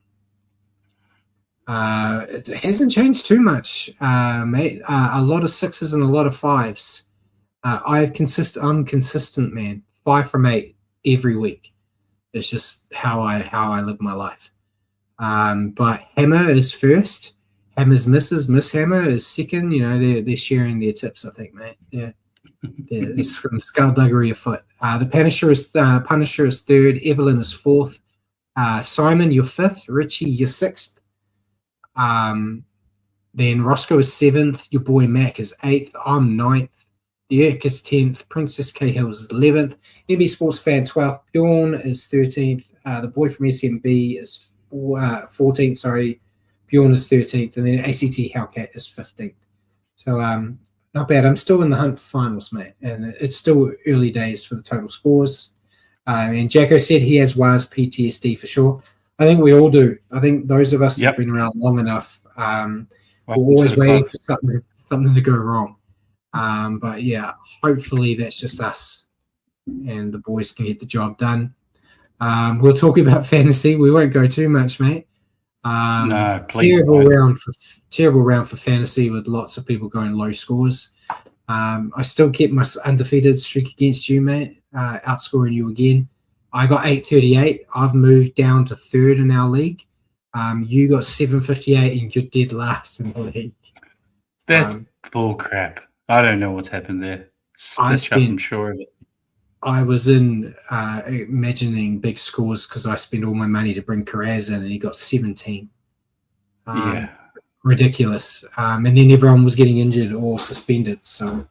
It hasn't changed too much, mate. A lot of sixes and a lot of fives. I'm consistent, man. 5 from 8 every week. It's just how I live my life. But Hammer is first. Hammer's Miss Hammer is second. You know, they're sharing their tips, I think, mate. Yeah. There's some skullduggery afoot. The Punisher is third. Evelyn is fourth. Simon, you're fifth. Richie, you're sixth. Then Roscoe is seventh. Your boy Mac is eighth. I'm ninth. The Irk is 10th. Princess Cahill is 11th. NB Sports Fan 12th. Bjorn is 13th. The boy from SMB is 14th. Sorry. Bjorn is 13th. And then ACT Hellcat is 15th. So not bad. I'm still in the hunt for finals, mate. And it's still early days for the total scores. And Jacko said he has WAS PTSD for sure. I think we all do. I think those of us that have been around long enough, we're always waiting for something to go wrong. But yeah, hopefully that's just us and the boys can get the job done. We'll talk about fantasy. We won't go too much, mate. No, please. Terrible round for fantasy with lots of people going low scores. I still kept my undefeated streak against you, mate. Outscoring you again. I got 838. I've moved down to third in our league. You got 758 and you're dead last in the league. That's bull crap. I don't know what's happened there. I'm sure of it. I was imagining big scores because I spent all my money to bring Carraz in and he got 17. Ridiculous. And then everyone was getting injured or suspended. So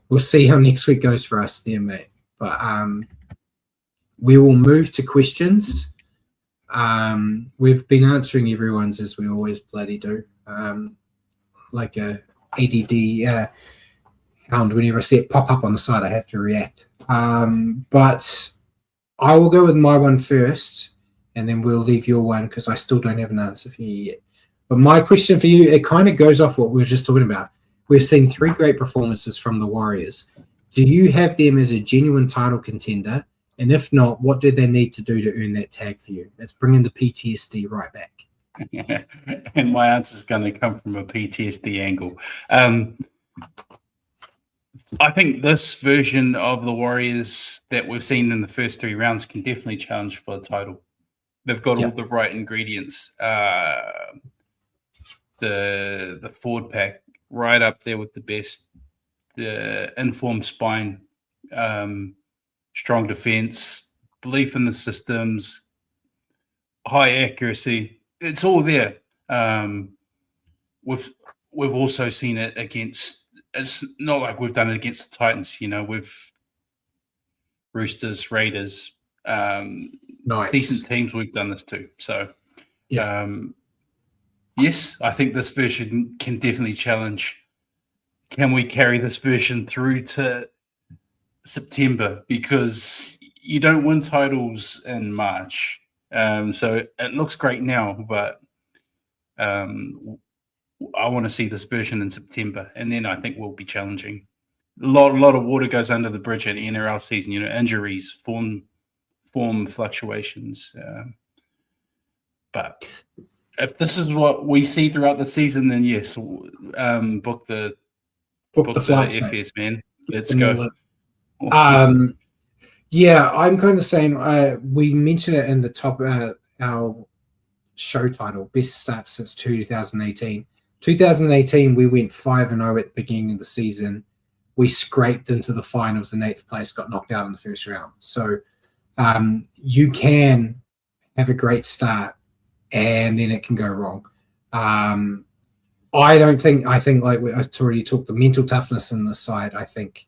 we'll see how next week goes for us there, mate. But we will move to questions. We've been answering everyone's as we always bloody do. Like a ADD hound, whenever I see it pop up on the side, I have to react. But I will go with my one first, and then we'll leave your one because I still don't have an answer for you yet. But my question for you, it kind of goes off what we were just talking about. We've seen 3 great performances from the Warriors. Do you have them as a genuine title contender? And if not, what do they need to do to earn that tag for you? Let's bring in the PTSD right back. And my answer is going to come from a PTSD angle. I think this version of the Warriors that we've seen in the first 3 rounds can definitely challenge for the title. They've got all the right ingredients. The forward pack right up there with the best. The informed spine, strong defense, belief in the systems, high accuracy. It's all there. We've also seen it against. It's not like we've done it against the Titans, you know, with Roosters, Raiders, decent teams we've done this to. So, yes, I think this version can definitely challenge. Can we carry this version through to September? Because you don't win titles in March. So it looks great now, but I want to see this version in September, and then I think we'll be challenging. A lot of water goes under the bridge at the NRL season. You know, injuries, form fluctuations. But if this is what we see throughout the season, then yes, book the flights, FS, man. Let's go. Yeah, I'm kind of the same. We mentioned it in the top our show title, best start since 2018. 2018, we went 5-0 at the beginning of the season. We scraped into the finals and 8th place, got knocked out in the first round. So you can have a great start and then it can go wrong. I think like I've already talked, the mental toughness on the side, I think,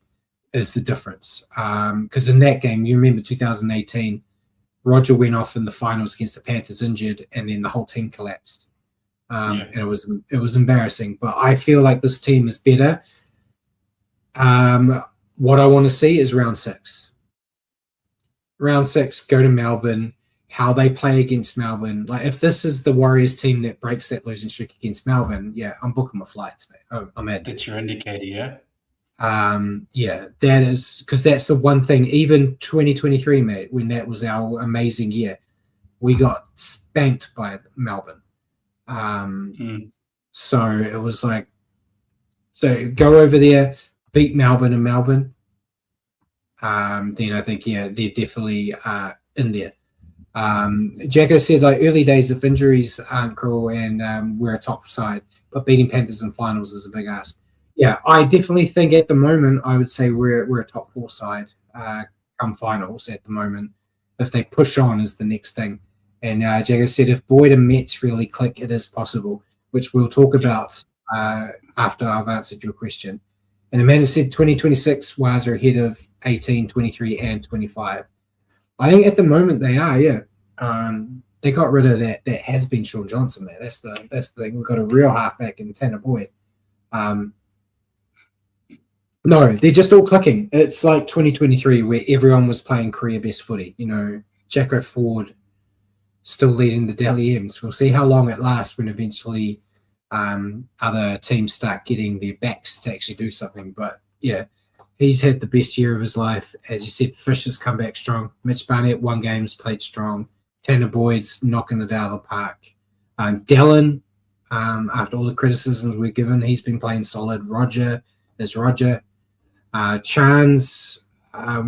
is the difference. Because in that game, you remember 2018, Roger went off in the finals against the Panthers injured and then the whole team collapsed. And it was embarrassing. But I feel like this team is better. What I want to see is round 6. Round 6, go to Melbourne. How they play against Melbourne. Like, if this is the Warriors team that breaks that losing streak against Melbourne, yeah, I'm booking my flights, mate. Oh, I'm at. That's your indicator, yeah. Yeah, that is because that's the one thing. Even 2023, mate, when that was our amazing year, we got spanked by Melbourne. So it was like, so go over there, beat Melbourne in Melbourne. Then I think, yeah, they're definitely in there. Jacko said, like, early days of injuries aren't cruel, and we're a top side, but beating Panthers in finals is a big ask. Yeah, I definitely think at the moment I would say we're a top 4 side come finals at the moment. If they push on is the next thing. And Jagger said if Boyd and Mets really click, it is possible, which we'll talk about after I've answered your question. And Amanda said 2026 Wires are ahead of 18, 23, and 25. I think at the moment they are, yeah. They got rid of that has been Sean Johnson, man. That's the thing. We've got a real halfback in Tanner Boyd. No, they're just all clicking. It's like 2023 where everyone was playing career best footy. You know, Jacko Ford still leading the Dally M's. We'll see how long it lasts when eventually other teams start getting their backs to actually do something. But yeah, he's had the best year of his life. As you said, Fish has come back strong. Mitch Barnett won games, played strong. Tanner Boyd's knocking it out of the park. Dallin, after all the criticisms we're given, he's been playing solid. Roger is Roger. Chance,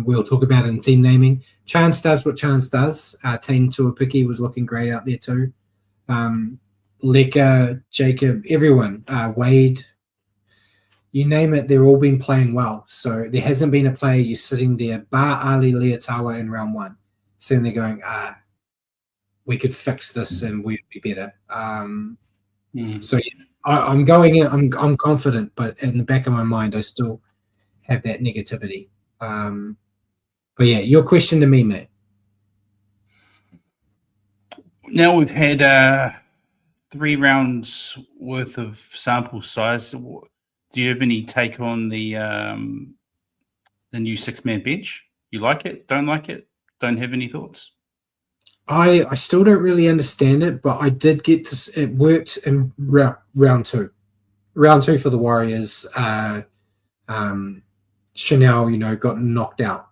we'll talk about it in team naming. Chance does what Chance does. Team Tuapiki was looking great out there too. Leka, Jacob, everyone, Wade, you name it, they're all been playing well. So there hasn't been a player you're sitting there, bar Ali Leotawa in round 1, sitting there going, we could fix this and we'd be better. So yeah, I'm going in, I'm confident, but in the back of my mind, I still have that negativity. But yeah, your question to me, mate. Now we've had 3 rounds worth of sample size. Do you have any take on the new 6-man bench? You like it? Don't like it? Don't have any thoughts? I still don't really understand it, but I did get to. It worked in round 2. Round 2 for the Warriors. Chanel, got knocked out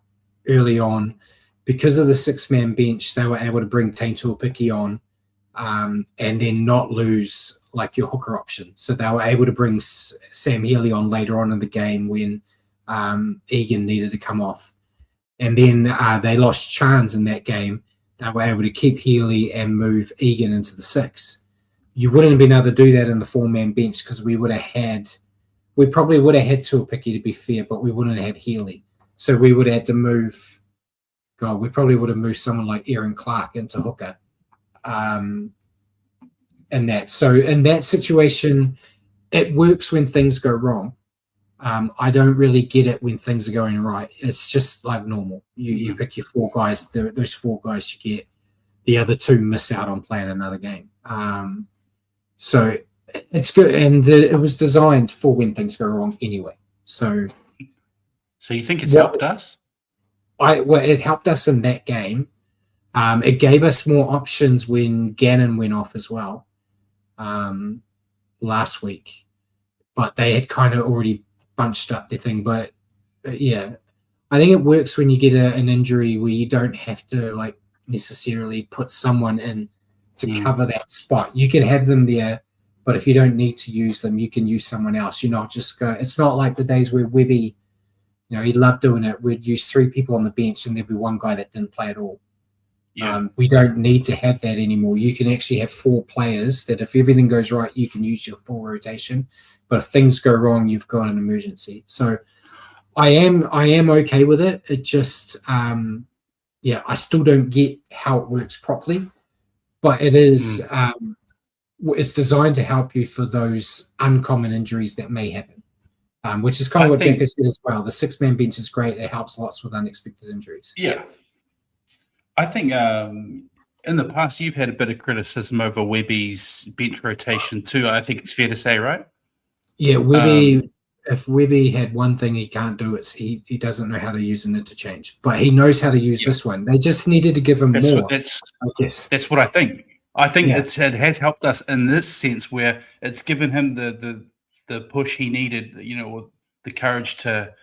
early on because of the 6-man bench. They were able to bring Tane Tuapiki on, and then not lose like your hooker option. So they were able to bring Sam Healy on later on in the game when Egan needed to come off, and then they lost Chance in that game. They were able to keep Healy and move Egan into the 6. You wouldn't have been able to do that in the 4-man bench because we probably would have had Tuapiki, to be fair, but we wouldn't have had Healy. So we would have had to move. God, we probably would have moved someone like Aaron Clark into hooker. And that. So in that situation, it works when things go wrong. I don't really get it when things are going right. It's just like normal. You pick your 4 guys. Those 4 guys you get. The other 2 miss out on playing another game. So it's good, and it was designed for when things go wrong anyway. So you think it's helped us? It helped us in that game. It gave us more options when Gannon went off as well last week, but they had kind of already bunched up their thing. But yeah, I think it works when you get an injury where you don't have to like necessarily put someone in to cover that spot. You can have them there, but if you don't need to use them, you can use someone else. You're not just go. It's not like the days where Webby, he loved doing it. We'd use 3 people on the bench and there'd be 1 guy that didn't play at all. Yeah. We don't need to have that anymore. You can actually have 4 players that if everything goes right, you can use your full rotation. But if things go wrong, you've got an emergency. So I am okay with it. It just, I still don't get how it works properly. But it is, it's designed to help you for those uncommon injuries that may happen, which is kind of what Jacko said as well. The 6-man bench is great. It helps lots with unexpected injuries. Yeah. I think in the past, you've had a bit of criticism over Webby's bench rotation too. I think it's fair to say, right? Yeah, Webby. If Webby had one thing he can't do, it's he doesn't know how to use an interchange, but he knows how to use this one. They just needed to give him more. I guess that's what I think. I think it has helped us in this sense where it's given him the push he needed, the courage to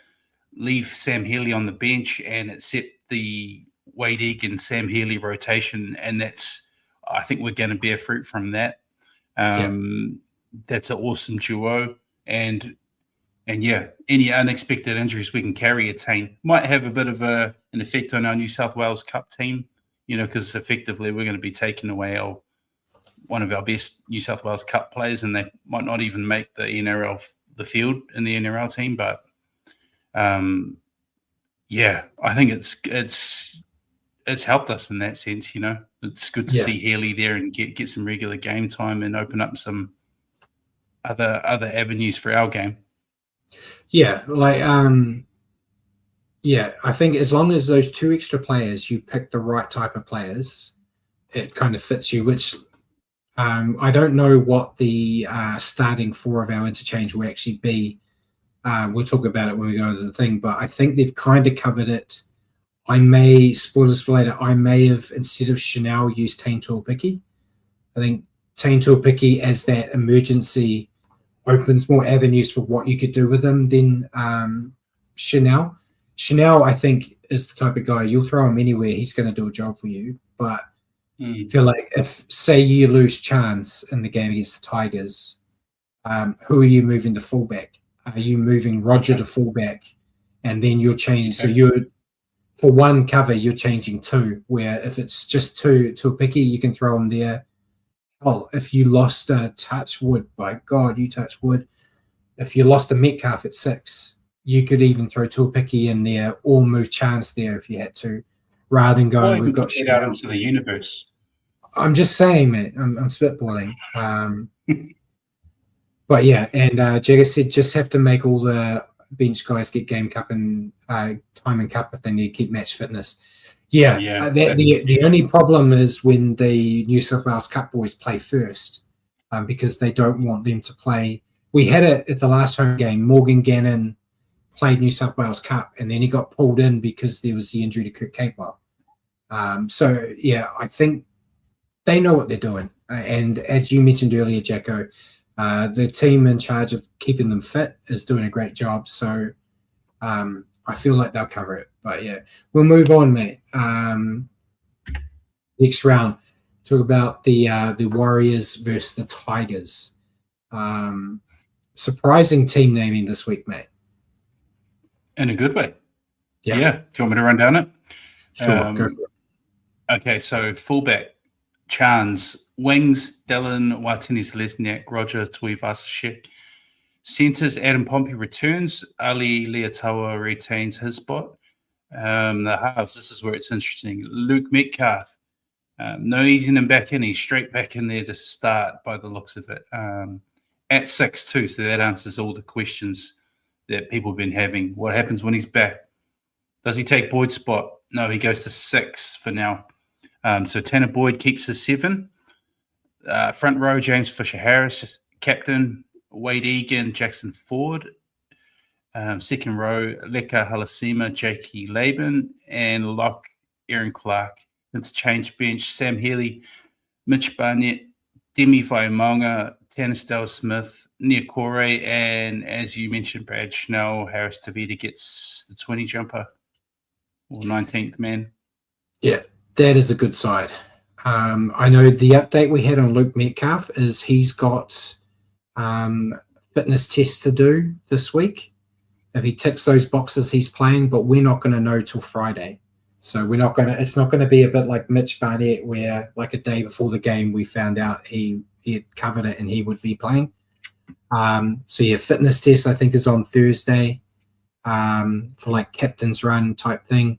leave Sam Healy on the bench, and it set the Wade Egan, Sam Healy rotation, and I think we're going to bear fruit from that. That's an awesome duo, and yeah, any unexpected injuries we can carry a team might have a bit of an effect on our New South Wales Cup team, because effectively we're going to be taking away one of our best New South Wales Cup players, and they might not even make the the field in the NRL team. But I think it's helped us in that sense. It's good to see Healy there and get some regular game time and open up some other avenues for our game. Yeah, I think as long as those two extra players, you pick the right type of players, it kind of fits you, which I don't know what the starting four of our interchange will actually be. We'll talk about it when we go to the thing, but I think they've kind of covered it. Spoilers for later, I may have, instead of Chanel, used Tane Tuapiki. I think Tane Tuapiki as that emergency opens more avenues for what you could do with him than Chanel. Chanel, I think, is the type of guy you'll throw him anywhere. He's going to do a job for you. But I feel like if, say, you lose Chance in the game against the Tigers, who are you moving to fullback? Are you moving Roger to fullback? And then you're changing. So you're, for one cover, you're changing two, where if it's just two to a picky, you can throw him there. Oh, if you lost a touch wood, by God, you touch wood. If you lost a Metcalf at 6, you could even throw Tuapiki in there or move Chance there if you had to, rather than going, we've got shit out into the universe. I'm just saying, mate. I'm spitballing. But yeah, and Jagger said just have to make all the bench guys get game cup and time and cup if they need to keep match fitness. The only problem is when the New South Wales Cup boys play first, because they don't want them to play. We had it at the last home game. Morgan Gannon played New South Wales Cup, and then he got pulled in because there was the injury to Kurt Capewell. I think they know what they're doing. And as you mentioned earlier, Jacko, the team in charge of keeping them fit is doing a great job. So I feel like they'll cover it. But yeah, we'll move on, mate. Next round, talk about the Warriors versus the Tigers. Surprising team naming this week, mate. In a good way. Yeah. Do you want me to run down it? Sure, go for it. Okay, so fullback, Chance. Wings, Dylan Watini-Lesniak, Roger Tuivasa-Sheck. Centres, Adam Pompey returns. Ali Leotawa retains his spot. The halves, this is where it's interesting. Luke Metcalf, no easing him back in. He's straight back in there to start by the looks of it. At 6'2", so that answers all the questions that people have been having. What happens when he's back? Does he take Boyd's spot? No, he goes to 6 for now. So Tanner Boyd keeps his 7. Front row, James Fisher-Harris, captain. Wade Egan, Jackson Ford. Second row, Leka Halasima, Jakey Laban, and lock, Aaron Clark. Interchange bench, Sam Healy, Mitch Barnett, Demi Waimonga, Tanisdale Smith, Niokore, and as you mentioned, Brad Schnell, Harris Tavita gets the 20 jumper or 19th man. Yeah, that is a good side. I know the update we had on Luke Metcalf is he's got fitness tests to do this week. If he ticks those boxes, he's playing, but we're not going to know till Friday. So it's not going to be a bit like Mitch Barnett where like a day before the game we found out he had covered it and he would be playing. Fitness test I think is on Thursday for like captain's run type thing.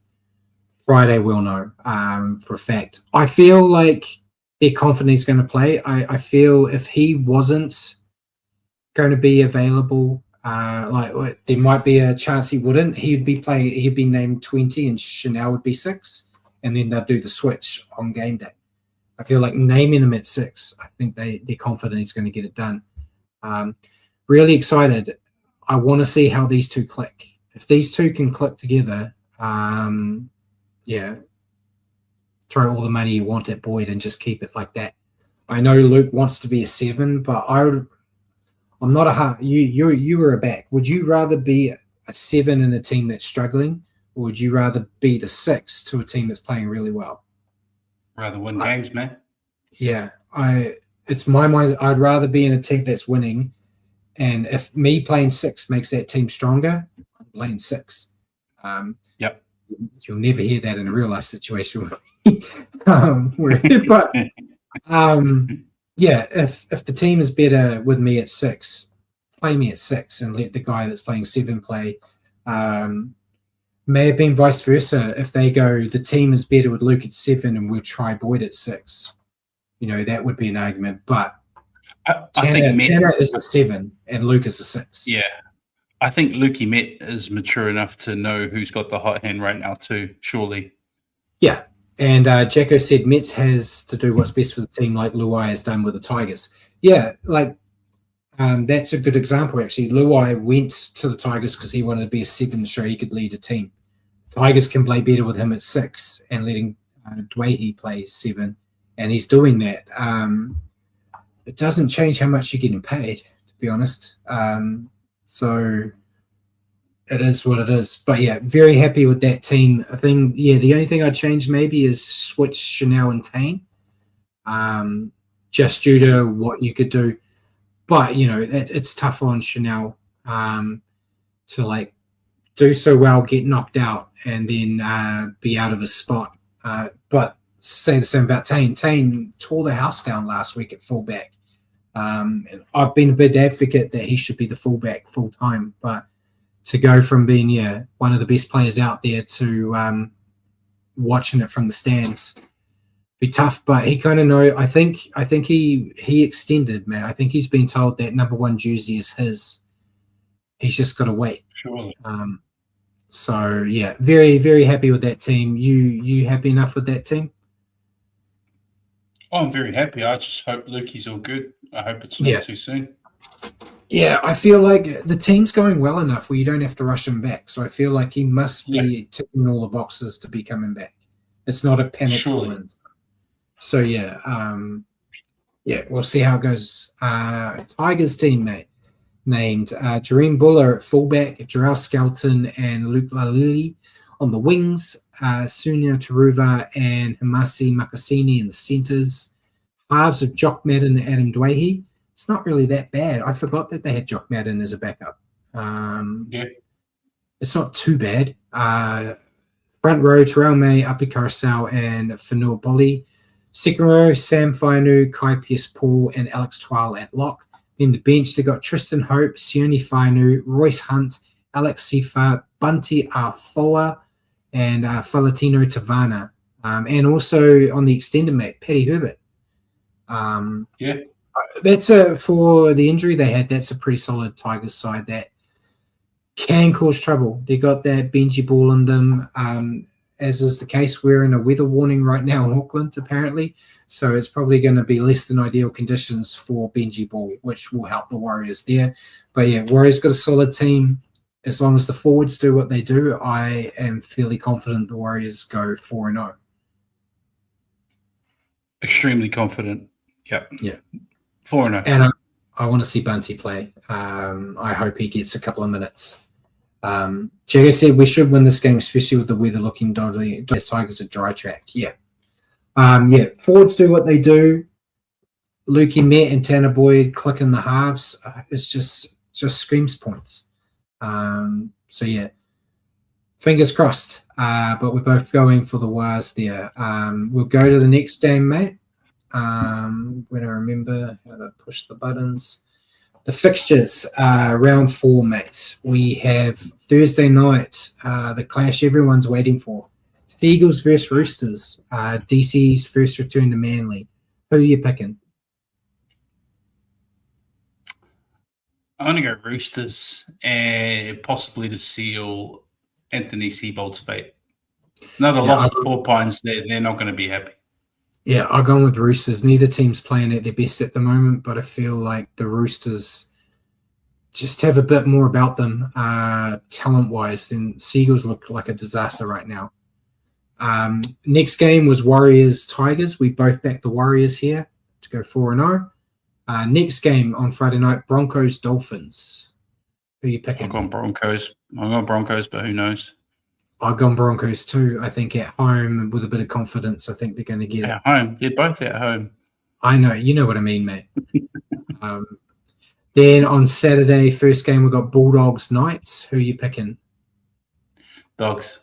Friday we'll know for a fact. I feel like they're confident he's going to play. I feel if he wasn't going to be available, there might be a chance he wouldn't. He'd be playing. He'd be named 20, and Chanel would be 6, and then they'll do the switch on game day. I feel like naming him at 6, I think they're confident he's going to get it done. Really excited. I want to see how these two click. If these two can click together, throw all the money you want at Boyd and just keep it like that. I know Luke wants to be a 7, but I'm not a hard. You were a back. Would you rather be a 7 in a team that's struggling, or would you rather be the 6 to a team that's playing really well? Rather win games, man. Yeah, it's my mind. I'd rather be in a team that's winning, and if me playing 6 makes that team stronger, I'm playing 6. Yep. You'll never hear that in a real life situation with me. But if the team is better with me at 6, play me at 6 and let the guy that's playing 7 play. May have been vice versa. If they go, the team is better with Luke at 7 and we'll try Boyd at 6, that would be an argument. But I think Tanner is a 7 and Luke is a 6. Yeah. I think Lukey Met is mature enough to know who's got the hot hand right now too, surely. Yeah. And Jacko said Metz has to do what's best for the team like Luai has done with the Tigers. Yeah, that's a good example, actually. Luai went to the Tigers because he wanted to be a 7 so he could lead a team. Tigers can play better with him at 6 and letting Dwayhe play 7, and he's doing that. It doesn't change how much you're getting paid, to be honest. So it is what it is. But, yeah, very happy with that team. I think, the only thing I'd change maybe is switch Chanel and Tane, just due to what you could do. But, it's tough on Chanel to, do so well, get knocked out, and then be out of his spot. But say the same about Tane. Tane tore the house down last week at fullback. And I've been a big advocate that he should be the fullback full time, but to go from being one of the best players out there to watching it from the stands be tough. But he kind of know. I think he extended, man. I think he's been told that number 1 jersey is his. He's just got to wait. Surely. So very very happy with that team. You happy enough with that team? Oh, I'm very happy. I just hope Lukey's all good. I hope it's not too soon. Yeah, I feel like the team's going well enough where you don't have to rush him back. So I feel like he must be ticking all the boxes to be coming back. It's not a panic. Surely. So we'll see how it goes. Tigers team, mate, named Jareem Buller at fullback, Jarrell Skelton and Luke Lalili on the wings, Sunia Taruva and Hamasi Makasini in the centres. Halves of Jock Madden and Adam Dwayhe. It's not really that bad. I forgot that they had Jock Madden as a backup. It's not too bad. Front row, Terrell May, Api Carousel, and Fanua Bolly. Second row, Sam Fainu, Kai Pierce-Paul, and Alex Twal at lock. Then the bench, they got Tristan Hope, Sione Fainu, Royce Hunt, Alex Sifa, Bunty Afoa, and Falatino Tavana. And also on the extended mate, Paddy Herbert. That's for the injury they had. That's a pretty solid Tigers side that can cause trouble. They got that Benji ball in them, as is the case. We're in a weather warning right now in Auckland, apparently, so it's probably going to be less than ideal conditions for Benji ball, which will help the Warriors there. But Warriors got a solid team. As long as the forwards do what they do, I am fairly confident the Warriors go 4-0. Extremely confident. Yeah. 4-0. And I want to see Bunty play. I hope he gets a couple of minutes. Jago said we should win this game, especially with the weather looking dodgy. Tigers a dry track. Forwards do what they do. Lukey Met and Tanner Boyd click in the halves. It's just screams points. Fingers crossed. But we're both going for the Wars there. We'll go to the next game, mate. When I remember how to push the buttons. The fixtures, round 4, mate. We have Thursday night, the clash everyone's waiting for. Seagulls versus Roosters. DC's first return to Manly. Who are you picking? I'm going to go Roosters and possibly to seal Anthony Seibold's fate. Another loss at 4 Pines, they're not going to be happy. Yeah, I'll go with Roosters. Neither team's playing at their best at the moment, but I feel like the Roosters just have a bit more about them talent-wise than Seagulls look like a disaster right now. Next game was Warriors-Tigers. We both backed the Warriors here to go 4-0. Next game on Friday night, Broncos-Dolphins. Who are you picking? I've gone Broncos. But who knows? I've gone Broncos too. I think at home with a bit of confidence, I think they're going to get it. At home. They're both at home. I know. You know what I mean, mate. Then on Saturday, first game, we've got Bulldogs-Knights. Who are you picking? Dogs.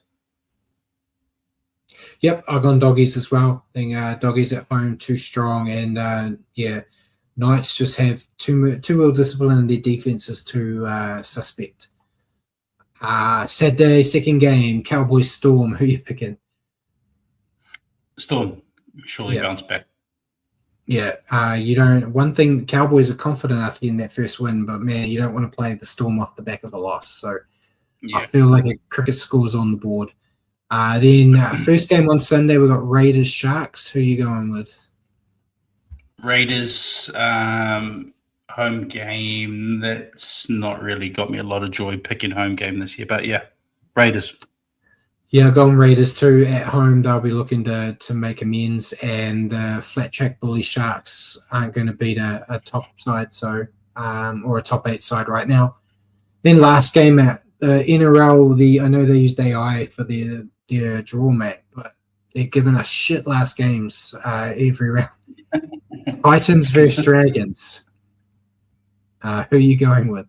Yep, I've gone Doggies as well. I think Doggies at home, too strong. And, Knights just have too well discipline and their defense is too suspect. Saturday, second game, Cowboys Storm. Who are you picking? Storm. Surely bounce back. Yeah, you don't. One thing, Cowboys are confident after getting that first win, but man, you don't want to play the Storm off the back of a loss. So I feel like a cricket score's on the board. Then first game on Sunday, we got Raiders Sharks. Who are you going with? Raiders home game. That's not really got me a lot of joy picking home game this year, but yeah, Raiders. Yeah, going Raiders too. At home, they'll be looking to make amends, and flat track bully Sharks aren't going to beat a top side, or a top 8 side right now. Then last game at the NRL, I know they used AI for their draw, mate, but they're giving us shit last games every round. Titans versus Dragons. Who are you going with?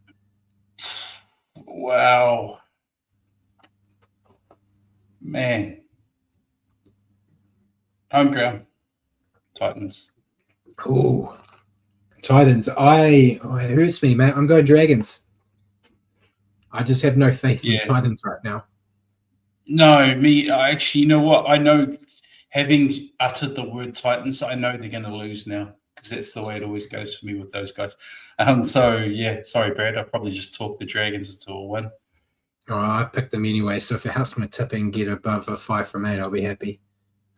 Wow. Man. Home ground. Titans. Ooh. Titans. It hurts me, man. I'm going Dragons. I just have no faith in the Titans right now. No, actually, you know what? I know, having uttered the word Titans, I know they're going to lose now because that's the way it always goes for me with those guys. Sorry, Brad. I probably just talked the Dragons into a win. Oh, I picked them anyway, so if it helps my tipping get above a 5 from 8, I'll be happy.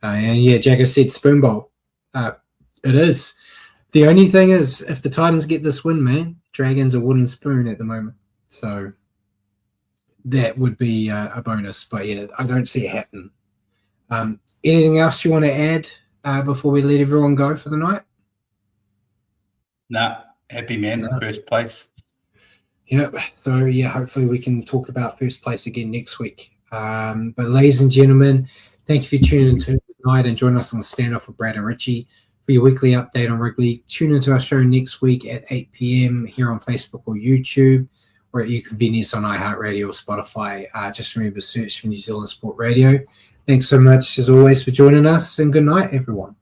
Jagger said spoon bowl. It is. The only thing is, if the Titans get this win, man, Dragons are wooden spoon at the moment. So that would be a bonus. But yeah, I don't see it happen. Anything else you want to add before we let everyone go for the night? Nah, happy man, first place. Yep. So, hopefully we can talk about first place again next week. But ladies and gentlemen, thank you for tuning in tonight and join us on Standoff with Brad and Richie for your weekly update on rugby. Tune into our show next week at 8 p.m. here on Facebook or YouTube, or at your convenience on iHeartRadio or Spotify. Just remember, search for New Zealand Sport Radio. Thanks so much, as always, for joining us, and good night, everyone.